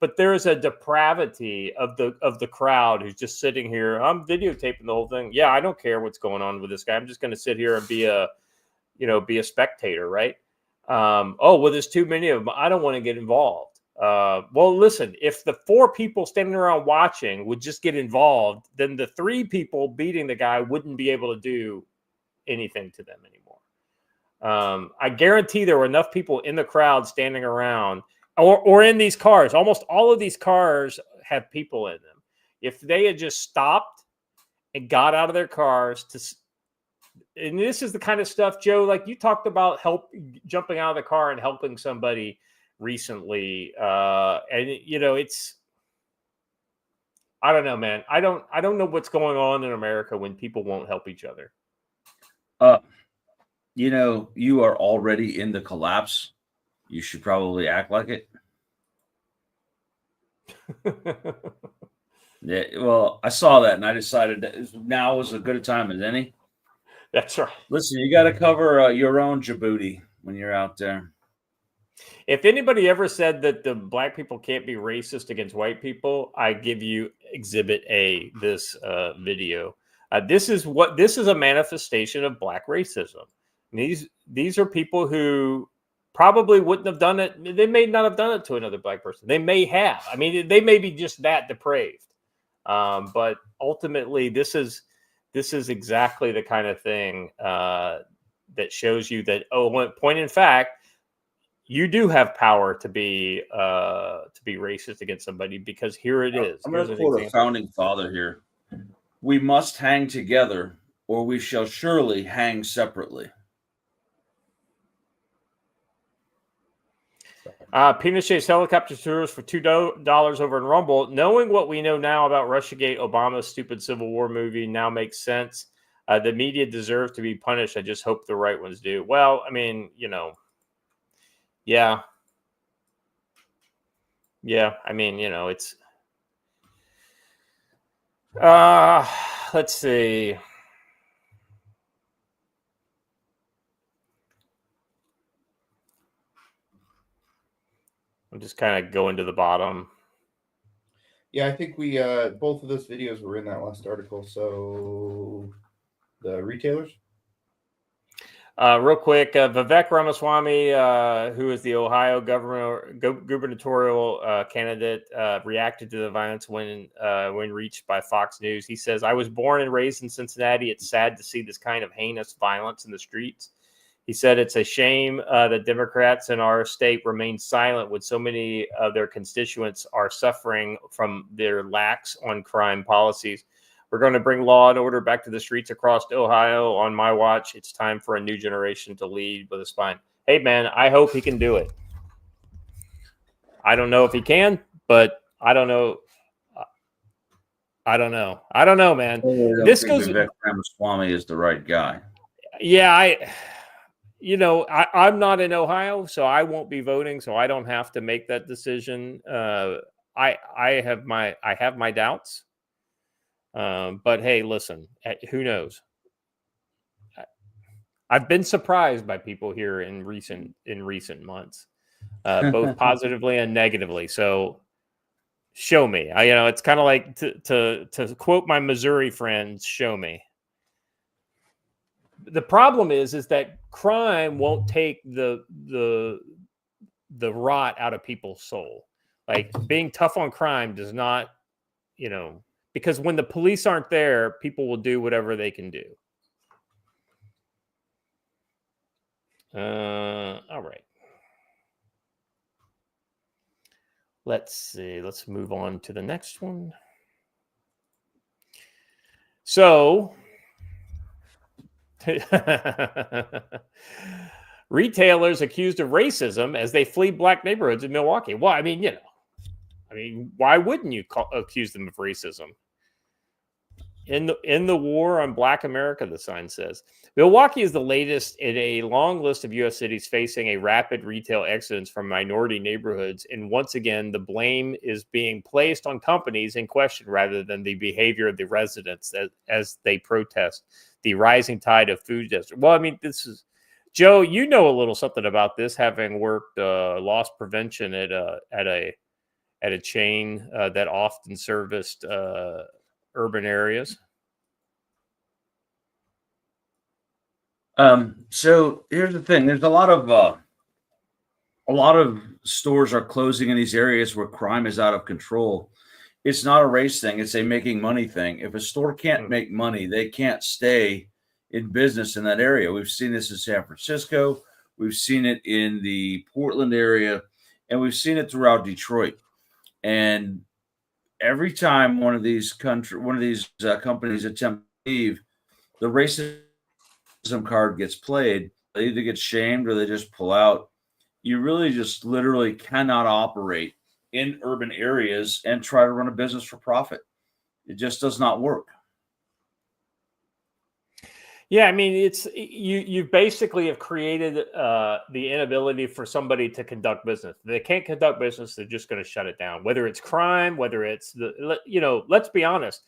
But there is a depravity of the crowd who's just sitting here. I'm videotaping the whole thing. Yeah, I don't care what's going on with this guy. I'm just going to sit here and be a spectator, right? Well, there's too many of them. I don't want to get involved. Well, listen, if the 4 people standing around watching would just get involved, then the 3 people beating the guy wouldn't be able to do anything to them anymore. I guarantee there were enough people in the crowd standing around or in these cars. Almost all of these cars have people in them. If they had just stopped and got out of their cars and this is the kind of stuff, Joe, like you talked about jumping out of the car and helping somebody recently. It's, I don't know, man. I don't know what's going on in America when people won't help each other. You are already in the collapse. You should probably act like it. Yeah, well, I saw that and I decided that now was as good a time as any. That's right. Listen, you got to cover your own Djibouti when you're out there. If anybody ever said that the black people can't be racist against white people, I give you Exhibit A, this video. This is a manifestation of black racism. And these are people who probably wouldn't have done it. They may not have done it to another black person. They may have. I mean, they may be just that depraved. But ultimately, this is exactly the kind of thing that shows you that, point in fact, you do have power to be racist against somebody, because here it is. I'm going to quote a founding father here. We must hang together, or we shall surely hang separately. Pinochet's helicopter tours for $2 over in Rumble. Knowing what we know now about Russiagate, Obama's stupid Civil War movie now makes sense. The media deserve to be punished. I just hope the right ones do. Well, I mean, yeah. I mean, it's. Let's see. I'm just kind of going to the bottom. Yeah, I think we both of those videos were in that last article. So the retailers. Real quick, Vivek Ramaswamy, who is the Ohio gubernatorial candidate, reacted to the violence when reached by Fox News. He says, "I was born and raised in Cincinnati. It's sad to see this kind of heinous violence in the streets." He said, "It's a shame that Democrats in our state remain silent when so many of their constituents are suffering from their lax on crime policies. We're going to bring law and order back to the streets across Ohio on my watch. It's time for a new generation to lead with a spine." Hey, man, I hope he can do it. I don't know if he can, but I don't know. I don't know, man. This goes. Vivek Ramaswamy is the right guy. Yeah, I'm not in Ohio, so I won't be voting, so I don't have to make that decision. I have my doubts. But hey, listen, who knows? I've been surprised by people here in recent months, both positively and negatively. So show me. It's kind of like to quote my Missouri friends, show me. The problem is that crime won't take the rot out of people's soul. Like, being tough on crime does not, because when the police aren't there, people will do whatever they can do. All right. Let's see. Let's move on to the next one. So, retailers accused of racism as they flee black neighborhoods in Milwaukee. Well, I mean, why wouldn't you accuse them of racism? In the war on Black America, the sign says. Milwaukee is the latest in a long list of U.S. cities facing a rapid retail exodus from minority neighborhoods. And once again, the blame is being placed on companies in question rather than the behavior of the residents as they protest the rising tide of food deserts. Well, I mean, this is, Joe, you know a little something about this, having worked loss prevention at a chain that often serviced urban areas. So here's the thing: there's a lot of stores are closing in these areas where crime is out of control. It's not a race thing; it's a making money thing. If a store can't make money, they can't stay in business in that area. We've seen this in San Francisco, we've seen it in the Portland area, and we've seen it throughout Detroit. And every time one of these companies attempt to leave, the racism card gets played. They either get shamed or they just pull out. You really just literally cannot operate in urban areas and try to run a business for profit. It just does not work. Yeah, I mean, it's you basically have created the inability for somebody to conduct business. They can't conduct business; they're just going to shut it down. Whether it's crime, whether it's let's be honest.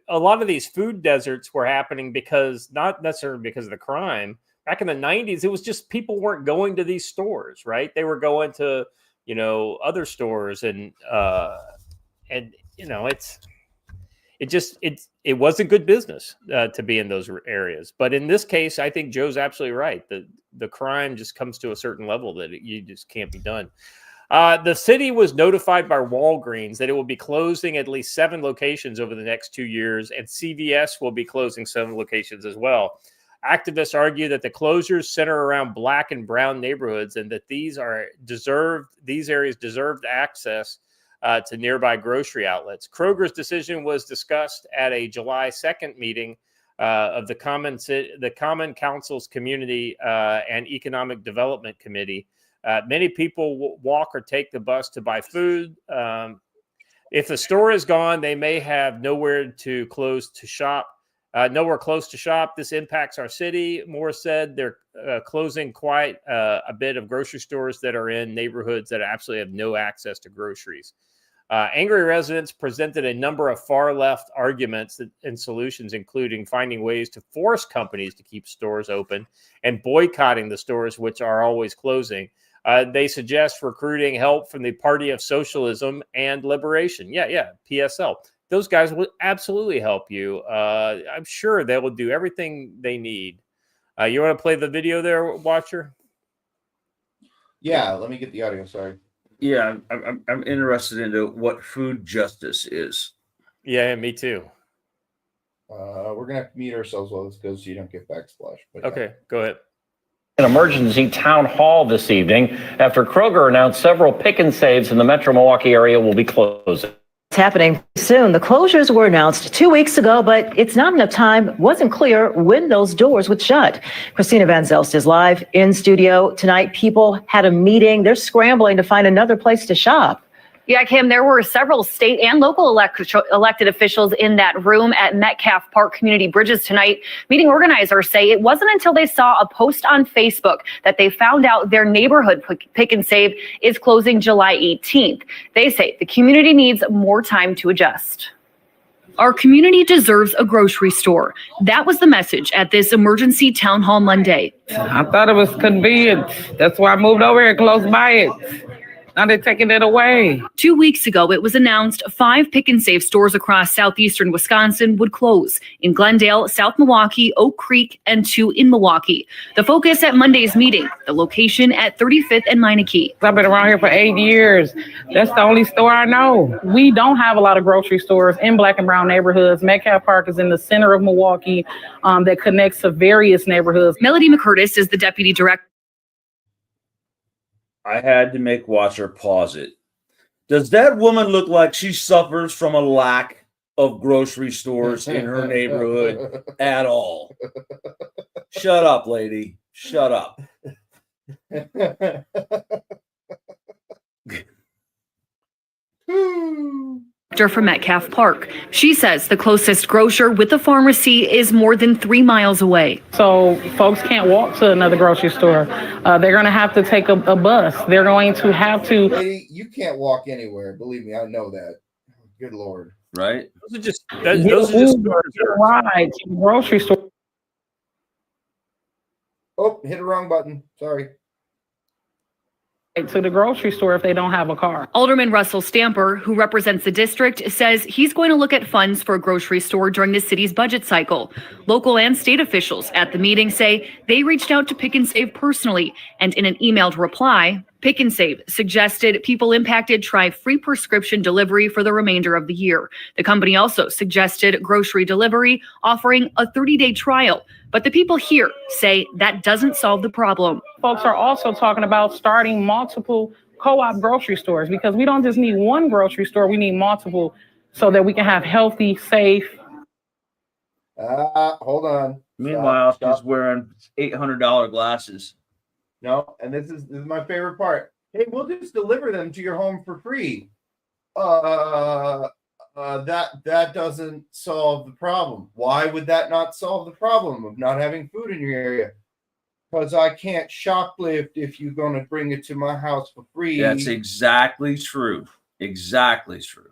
A lot of these food deserts were happening because not necessarily because of the crime, back in the 90s, it was just people weren't going to these stores, right? They were going to, other stores, and it wasn't good business to be in those areas. But in this case, I think Joe's absolutely right. The crime just comes to a certain level that you just can't be done. The city was notified by Walgreens that it will be closing at least 7 locations over the next 2 years, and CVS will be closing 7 locations as well. Activists argue that the closures center around Black and brown neighborhoods, and that these areas deserved access to nearby grocery outlets. Kroger's decision was discussed at a July 2nd meeting of the Common Council's Community and Economic Development Committee. Many people walk or take the bus to buy food. If the store is gone, they may have nowhere close to shop. This impacts our city. Moore said they're closing quite a bit of grocery stores that are in neighborhoods that absolutely have no access to groceries. Angry residents presented a number of far-left arguments and solutions, including finding ways to force companies to keep stores open and boycotting the stores which are always closing. They suggest recruiting help from the Party of Socialism and Liberation. Yeah, PSL. Those guys will absolutely help you. I'm sure they will do everything they need. You want to play the video there, Watcher? Yeah, let me get the audio. Sorry. Yeah, I'm interested into what food justice is. Yeah, me too. We're gonna have to mute ourselves while this goes so you don't get backsplash. But okay, go ahead. An emergency town hall this evening after Kroger announced several pick and saves in the Metro Milwaukee area will be closing. It's happening soon. The closures were announced 2 weeks ago, but it's not enough time. Wasn't clear when those doors would shut. Christina Van Zelst is live in studio tonight. People had a meeting. They're scrambling to find another place to shop. Yeah, Kim, there were several state and local elected officials in that room at Metcalf Park Community Bridges tonight. Meeting organizers say it wasn't until they saw a post on Facebook that they found out their neighborhood pick and save is closing July 18th. They say the community needs more time to adjust. Our community deserves a grocery store. That was the message at this emergency town hall Monday. I thought it was convenient. That's why I moved over here close by it. Now they're taking it away. 2 weeks ago, it was announced 5 pick and save stores across southeastern Wisconsin would close in Glendale, South Milwaukee, Oak Creek, and 2 in Milwaukee. The focus at Monday's meeting, the location at 35th and Meineke. I've been around here for 8 years. That's the only store I know. We don't have a lot of grocery stores in Black and brown neighborhoods. Metcalf Park is in the center of Milwaukee that connects to various neighborhoods. Melody McCurtis is the deputy director. I had to make Watcher pause it. Does that woman look like she suffers from a lack of grocery stores in her neighborhood at all? Shut up, lady. Shut up. From Metcalf Park. She says the closest grocer with a pharmacy is more than 3 miles away. So folks can't walk to another grocery store. They're going to have to take a bus. They're going to have to. Lady, you can't walk anywhere. Believe me, I know that. Good Lord. Right? Those are just ride to the grocery store. Oh, hit the wrong button. Sorry. To the grocery store if they don't have a car. Alderman Russell Stamper, who represents the district, says he's going to look at funds for a grocery store during the city's budget cycle. Local and state officials at the meeting say they reached out to Pick and Save personally, and in an emailed reply, Pick and Save suggested people impacted try free prescription delivery for the remainder of the year. The company also suggested grocery delivery, offering a 30-day trial. But the people here say that doesn't solve the problem. Folks are also talking about starting multiple co-op grocery stores because we don't just need one grocery store, we need multiple so that we can have healthy, safe. Hold on. Meanwhile, she's wearing $800 glasses. No, and this is my favorite part. Hey, we'll just deliver them to your home for free. That doesn't solve the problem. Why would that not solve the problem of not having food in your area? Because I can't shoplift if you're going to bring it to my house for free. That's exactly true. Exactly true.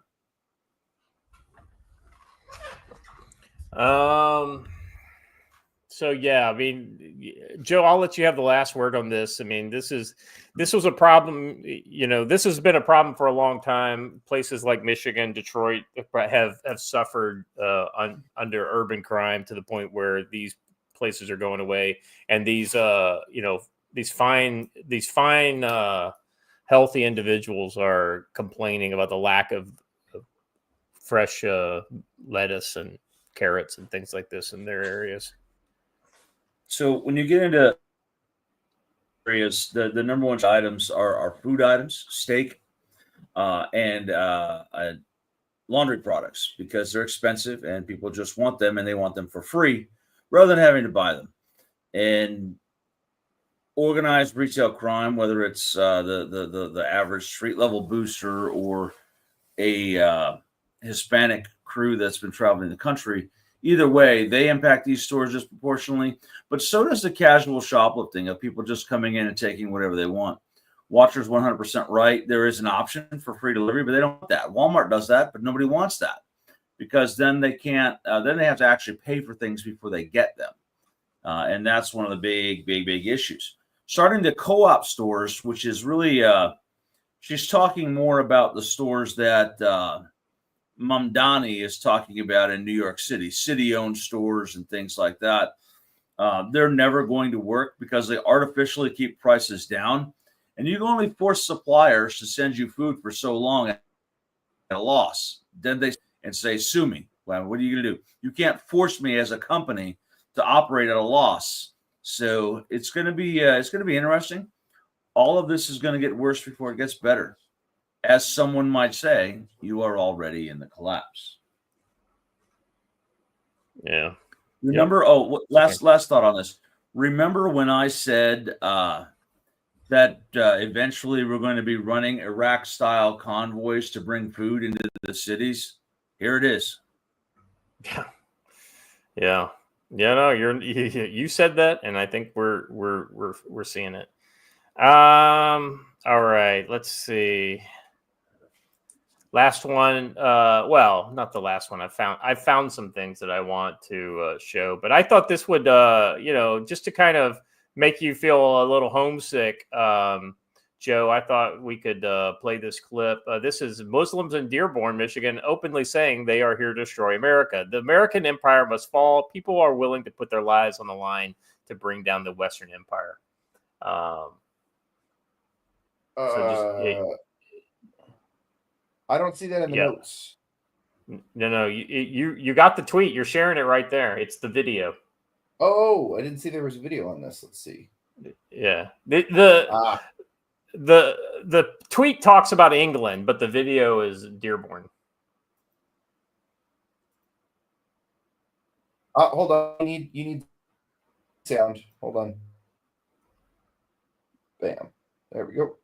So yeah, I mean, Joe, I'll let you have the last word on this. I mean, this was a problem. You know, this has been a problem for a long time. Places like Michigan, Detroit have suffered under urban crime to the point where these places are going away, and these fine healthy individuals are complaining about the lack of fresh lettuce and carrots and things like this in their areas. So when you get into areas, the number one items are food items, steak, and laundry products, because they're expensive and people just want them, and they want them for free rather than having to buy them. And organized retail crime, whether it's the average street level booster or a Hispanic crew that's been traveling the country, either way, they impact these stores disproportionately, but so does the casual shoplifting of people just coming in and taking whatever they want. Watcher's 100% right. There is an option for free delivery, but they don't want that. Walmart does that, but nobody wants that, because then they can't, then they have to actually pay for things before they get them. And that's one of the big issues. Starting the co-op stores, which is really, she's talking more about the stores that Mamdani is talking about in New York City, city-owned stores and things like that. They're never going to work because they artificially keep prices down, and you can only force suppliers to send you food for so long at a loss. Then they say, sue me. Well, what are you going to do? You can't force me as a company to operate at a loss. So it's going to be interesting. All of this is going to get worse before it gets better. As someone might say, you are already in the collapse. Yeah. Remember, last thought on this. Remember when I said that eventually we're going to be running Iraq-style convoys to bring food into the cities? Here it is. Yeah. No, you said that, and I think we're seeing it. All right, let's see. Last one. Well, not the last one. I found some things that I want to show, but I thought this would, just to kind of make you feel a little homesick, Joe. I thought we could play this clip. This is Muslims in Dearborn, Michigan, openly saying they are here to destroy America. The American empire must fall. People are willing to put their lives on the line to bring down the Western Empire. I don't see that in the notes. No, you got the tweet. You're sharing it right there. It's the video. Oh, I didn't see there was a video on this. Let's see. Yeah, the tweet talks about England, but the video is Dearborn. Hold on. You need sound. Hold on. Bam. There we go.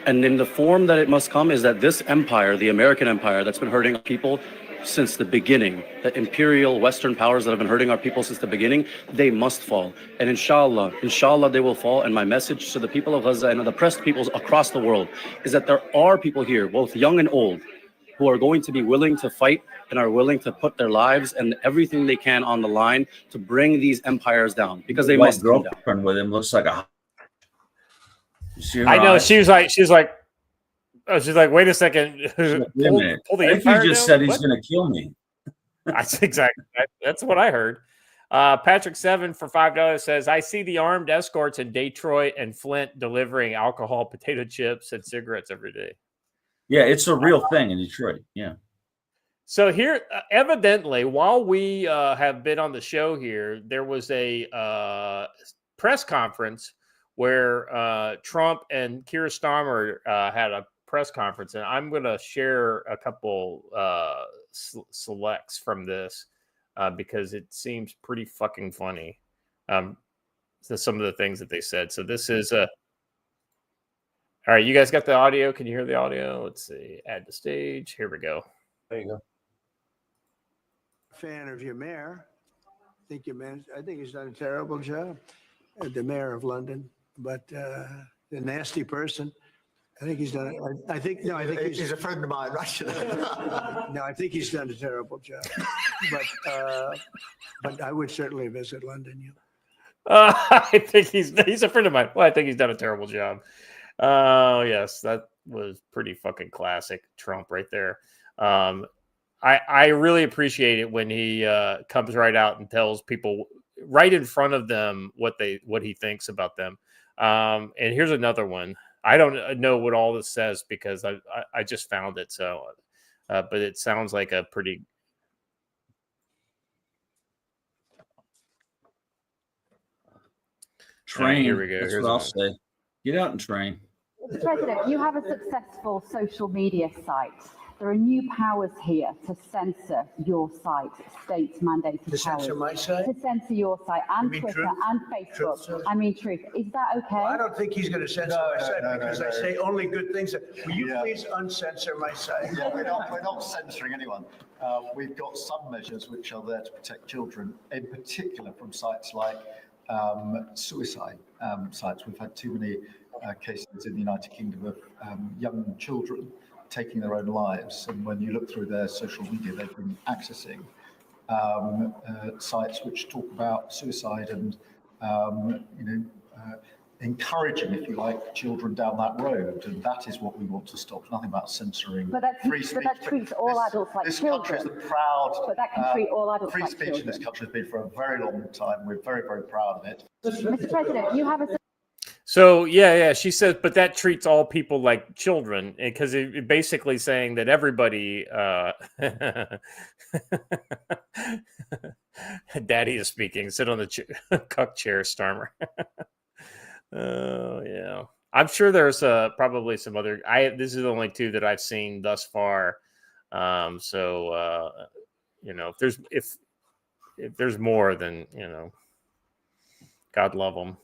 And in the form that it must come is that this empire, the American empire that's been hurting people since the beginning, the imperial Western powers that have been hurting our people since the beginning, they must fall. And inshallah they will fall. And my message to the people of Gaza and the oppressed peoples across the world is that there are people here, both young and old, who are going to be willing to fight and are willing to put their lives and everything they can on the line to bring these empires down, because they must come down. With him looks like a. I know. Eyes? She's like, wait a second. Pull the I think he just said he's going to kill me. That's exactly. That's what I heard. Patrick 7 for $5 says, I see the armed escorts in Detroit and Flint delivering alcohol, potato chips, and cigarettes every day. Yeah, it's a real thing in Detroit. Yeah. So here, evidently, while we have been on the show here, there was a press conference where Trump and Keir Starmer had a press conference, and I'm going to share a couple selects from this because it seems pretty fucking funny. So some of the things that they said. So this is all right. You guys got the audio? Can you hear the audio? Let's see. Add to stage. Here we go. There you go. Fan of your mayor. I think he's done a terrible job. The mayor of London, but the nasty person. I think he's done it. I think he's a friend of mine, actually. No, I think he's done a terrible job. But I would certainly visit London. I think he's a friend of mine. Well, I think he's done a terrible job. Oh, yes, that was pretty fucking classic Trump right there. I really appreciate it when he comes right out and tells people right in front of them what he thinks about them. And here's another one. I don't know what all this says because I just found it. So, but it sounds like a pretty. Train. Here we go. That's Here's what I'll one. say. Get out and train. Mr. President, you have a successful social media site. There are new powers here to censor your site, state-mandated powers. To censor my site? To censor your site and mean Twitter Truth? and Facebook. Truth? I mean, Truth. Is that okay? Well, I don't think he's going to censor my site because I say only good things. Will you please uncensor my site? Yeah, we're not censoring anyone. We've got some measures which are there to protect children, in particular from sites like suicide sites. We've had too many cases in the United Kingdom of young children taking their own lives, and when you look through their social media, they've been accessing sites which talk about suicide and encouraging, if you like, children down that road, and that is what we want to stop. Nothing about censoring free speech. But that treats all adults like this children. country is the proud. But that can treat all adults free like speech children. in this country has been for a very long time. We're very, very proud of it. Mr. President, you have a. So yeah, she says, but that treats all people like children, because it basically saying that everybody. Daddy is speaking. Sit on the cuck chair, Starmer. Oh yeah, I'm sure there's probably some other. This is the only two that I've seen thus far. If there's more, then God love them.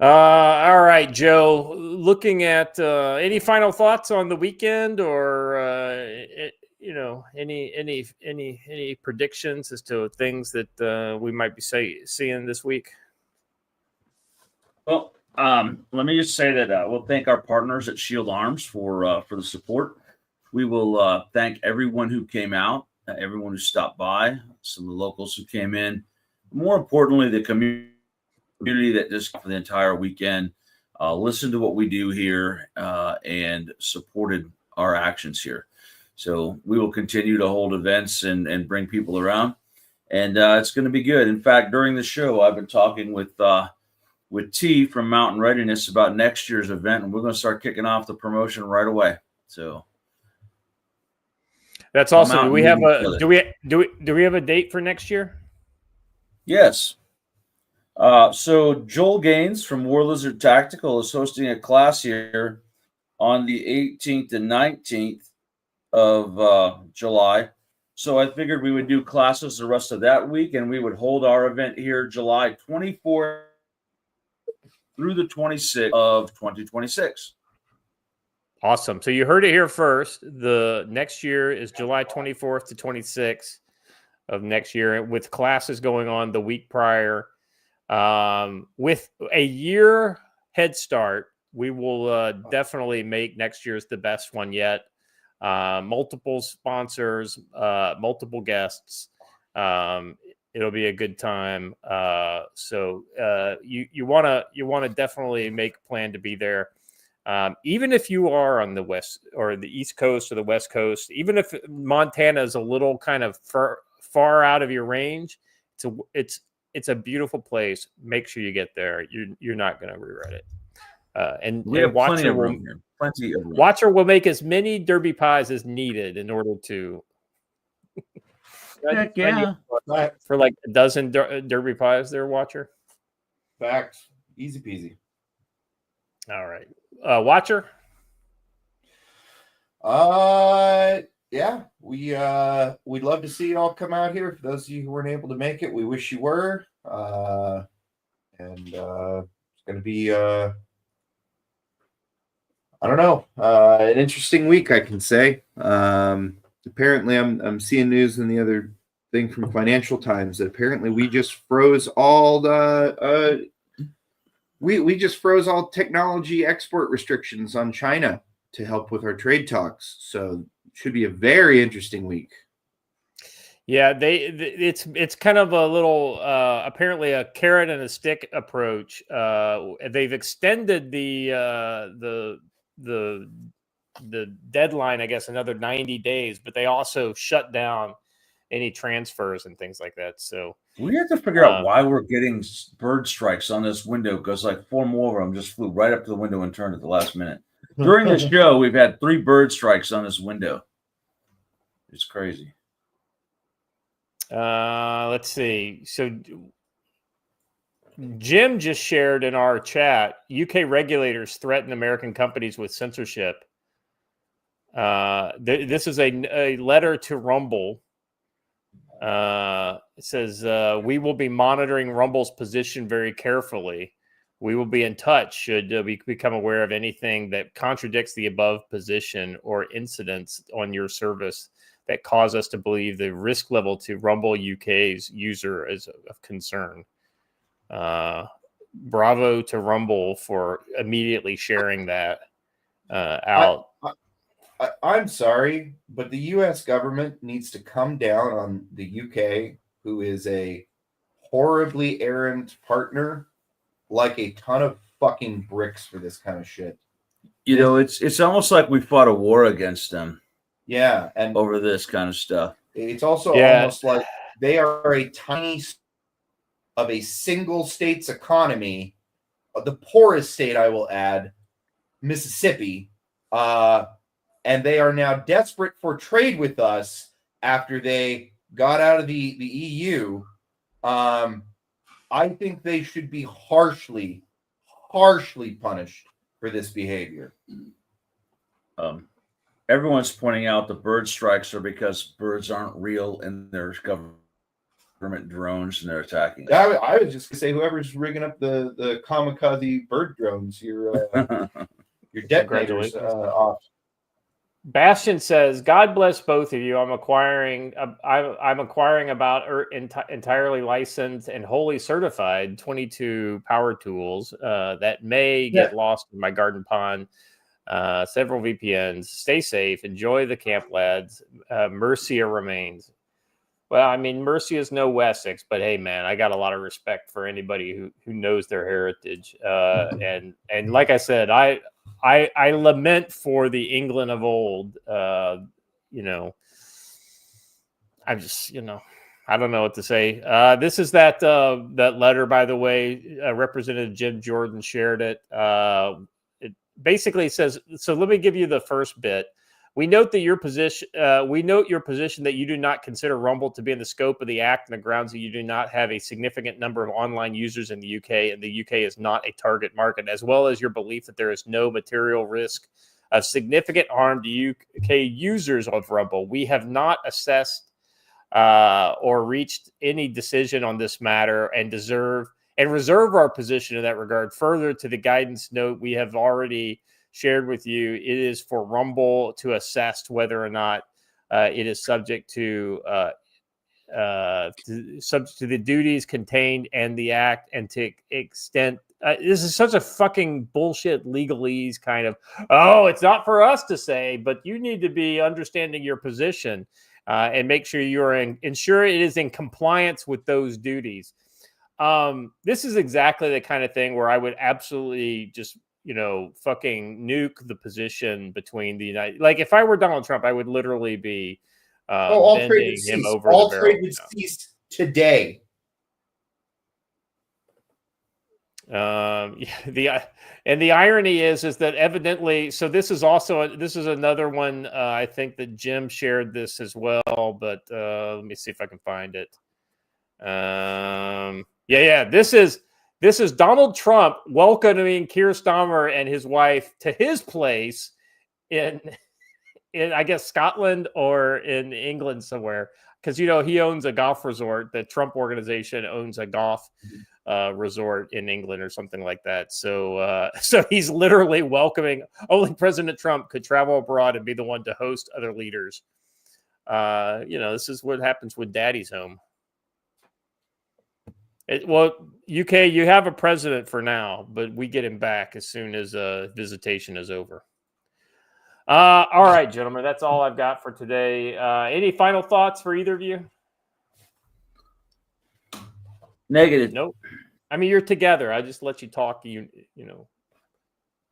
All right, Joe. Looking at any final thoughts on the weekend, or any predictions as to things that we might be seeing this week? Well, let me just say that we'll thank our partners at Shield Arms for the support. We will thank everyone who came out, everyone who stopped by, some of the locals who came in. More importantly, the community that just for the entire weekend listened to what we do here and supported our actions here. So we will continue to hold events and bring people around, and it's going to be good. In fact, during the show, I've been talking with T from Mountain Readiness about next year's event, and we're going to start kicking off the promotion right away. So that's awesome. Do we have a date for next year? Yes. So Joel Gaines from War Lizard Tactical is hosting a class here on the 18th and 19th of July. So I figured we would do classes the rest of that week, and we would hold our event here July 24th through the 26th of 2026. Awesome. So you heard it here first. The next year is July 24th to 26th of next year, with classes going on the week prior. With a year head start, we will definitely make next year's the best one yet. Multiple sponsors, multiple guests. It'll be a good time. So you want to definitely make a plan to be there. Even if you are on the west or the East Coast or the West Coast, even if Montana is a little kind of far out of your range, it's a beautiful place. Make sure you get there. You're not going to regret it. And we have plenty Watcher of room here. Plenty of room. Watcher will make as many derby pies as needed in order to. Heck yeah. For like a dozen derby pies there, Watcher. Facts. Easy peasy. All right. Watcher? Yeah, we'd love to see you all come out here. For those of you who weren't able to make it, we wish you were. It's going to be I don't know, an interesting week, I can say. Apparently, I'm seeing news in the other thing from Financial Times that apparently we just froze all the We just froze all technology export restrictions on China to help with our trade talks. So it should be a very interesting week. Yeah, it's kind of a little apparently a carrot and a stick approach. They've extended the deadline, I guess, another 90 days, but they also shut down any transfers and things like that. So we have to figure out why we're getting bird strikes on this window, because like 4 more of them just flew right up to the window and turned at the last minute. During this show, we've had 3 bird strikes on this window. It's crazy. Let's see. So Jim just shared in our chat, UK regulators threaten American companies with censorship. This is a letter to Rumble. It says, we will be monitoring Rumble's position very carefully. We will be in touch should we become aware of anything that contradicts the above position or incidents on your service that cause us to believe the risk level to Rumble UK's user is of concern. Bravo to Rumble for immediately sharing that out. I'm sorry, but the U.S. government needs to come down on the UK, who is a horribly errant partner, like a ton of fucking bricks for this kind of shit. You know, it's almost like we fought a war against them. Yeah, and over this kind of stuff. It's also almost like they are a tiny of a single state's economy, the poorest state, I will add, Mississippi, and they are now desperate for trade with us after they got out of the EU. I think they should be harshly punished for this behavior. Everyone's pointing out the bird strikes are because birds aren't real and there's government drones and they're attacking. I was just gonna say, whoever's rigging up the kamikaze bird drones, your detonators off. Bastion says, "God bless both of you. I'm inquiring about entirely licensed and wholly certified 22 power tools that may get lost in my garden pond. Several VPNs. Stay safe. Enjoy the camp, lads. Mercia remains." Well, I mean, Mercia is no Wessex, but hey, man, I got a lot of respect for anybody who knows their heritage. And like I said, I lament for the England of old. You know, I just, I don't know what to say. This is that letter, by the way. Representative Jim Jordan shared it. It basically says, so let me give you the first bit. We note your position that you do not consider Rumble to be in the scope of the act on the grounds that you do not have a significant number of online users in the UK, and the UK is not a target market, as well as your belief that there is no material risk of significant harm to UK users of Rumble. We have not assessed or reached any decision on this matter and reserve our position in that regard. Further to the guidance note we have already shared with you, it is for Rumble to assess whether or not it is subject to the duties contained in the act, and to extent this is such a fucking bullshit legalese kind of, it's not for us to say, but you need to be understanding your position and make sure ensure it is in compliance with those duties. This is exactly the kind of thing where I would absolutely just fucking nuke the position between the United. Like if I were Donald Trump, I would literally be bending him over. All trade would cease today. The irony is that evidently, so this is another one. I think that Jim shared this as well, but let me see if I can find it. This is Donald Trump welcoming Keir Starmer and his wife to his place in I guess Scotland or in England somewhere, because he owns a golf resort. The Trump organization owns a golf resort in England or something like that. So he's literally welcoming. Only President Trump could travel abroad and be the one to host other leaders. This is what happens when Daddy's home. Well, UK, you have a president for now, but we get him back as soon as visitation is over. All right, gentlemen, that's all I've got for today. Any final thoughts for either of you? Negative. Nope. I mean, you're together. I just let you talk. You know,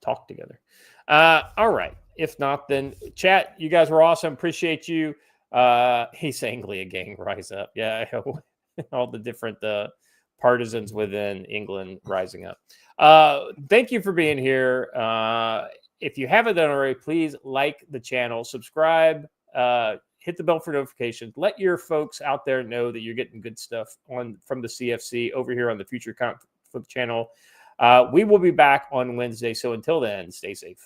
talk together. All right. If not, then chat. You guys were awesome. Appreciate you. He's Anglia gang, rise up. Yeah, all the different partisans within England rising up. Thank you for being here. If you haven't done already, please like the channel, subscribe, hit the bell for notifications. Let your folks out there know that you're getting good stuff from the CFC over here on the Future Conflict channel. We will be back on Wednesday. So until then, stay safe.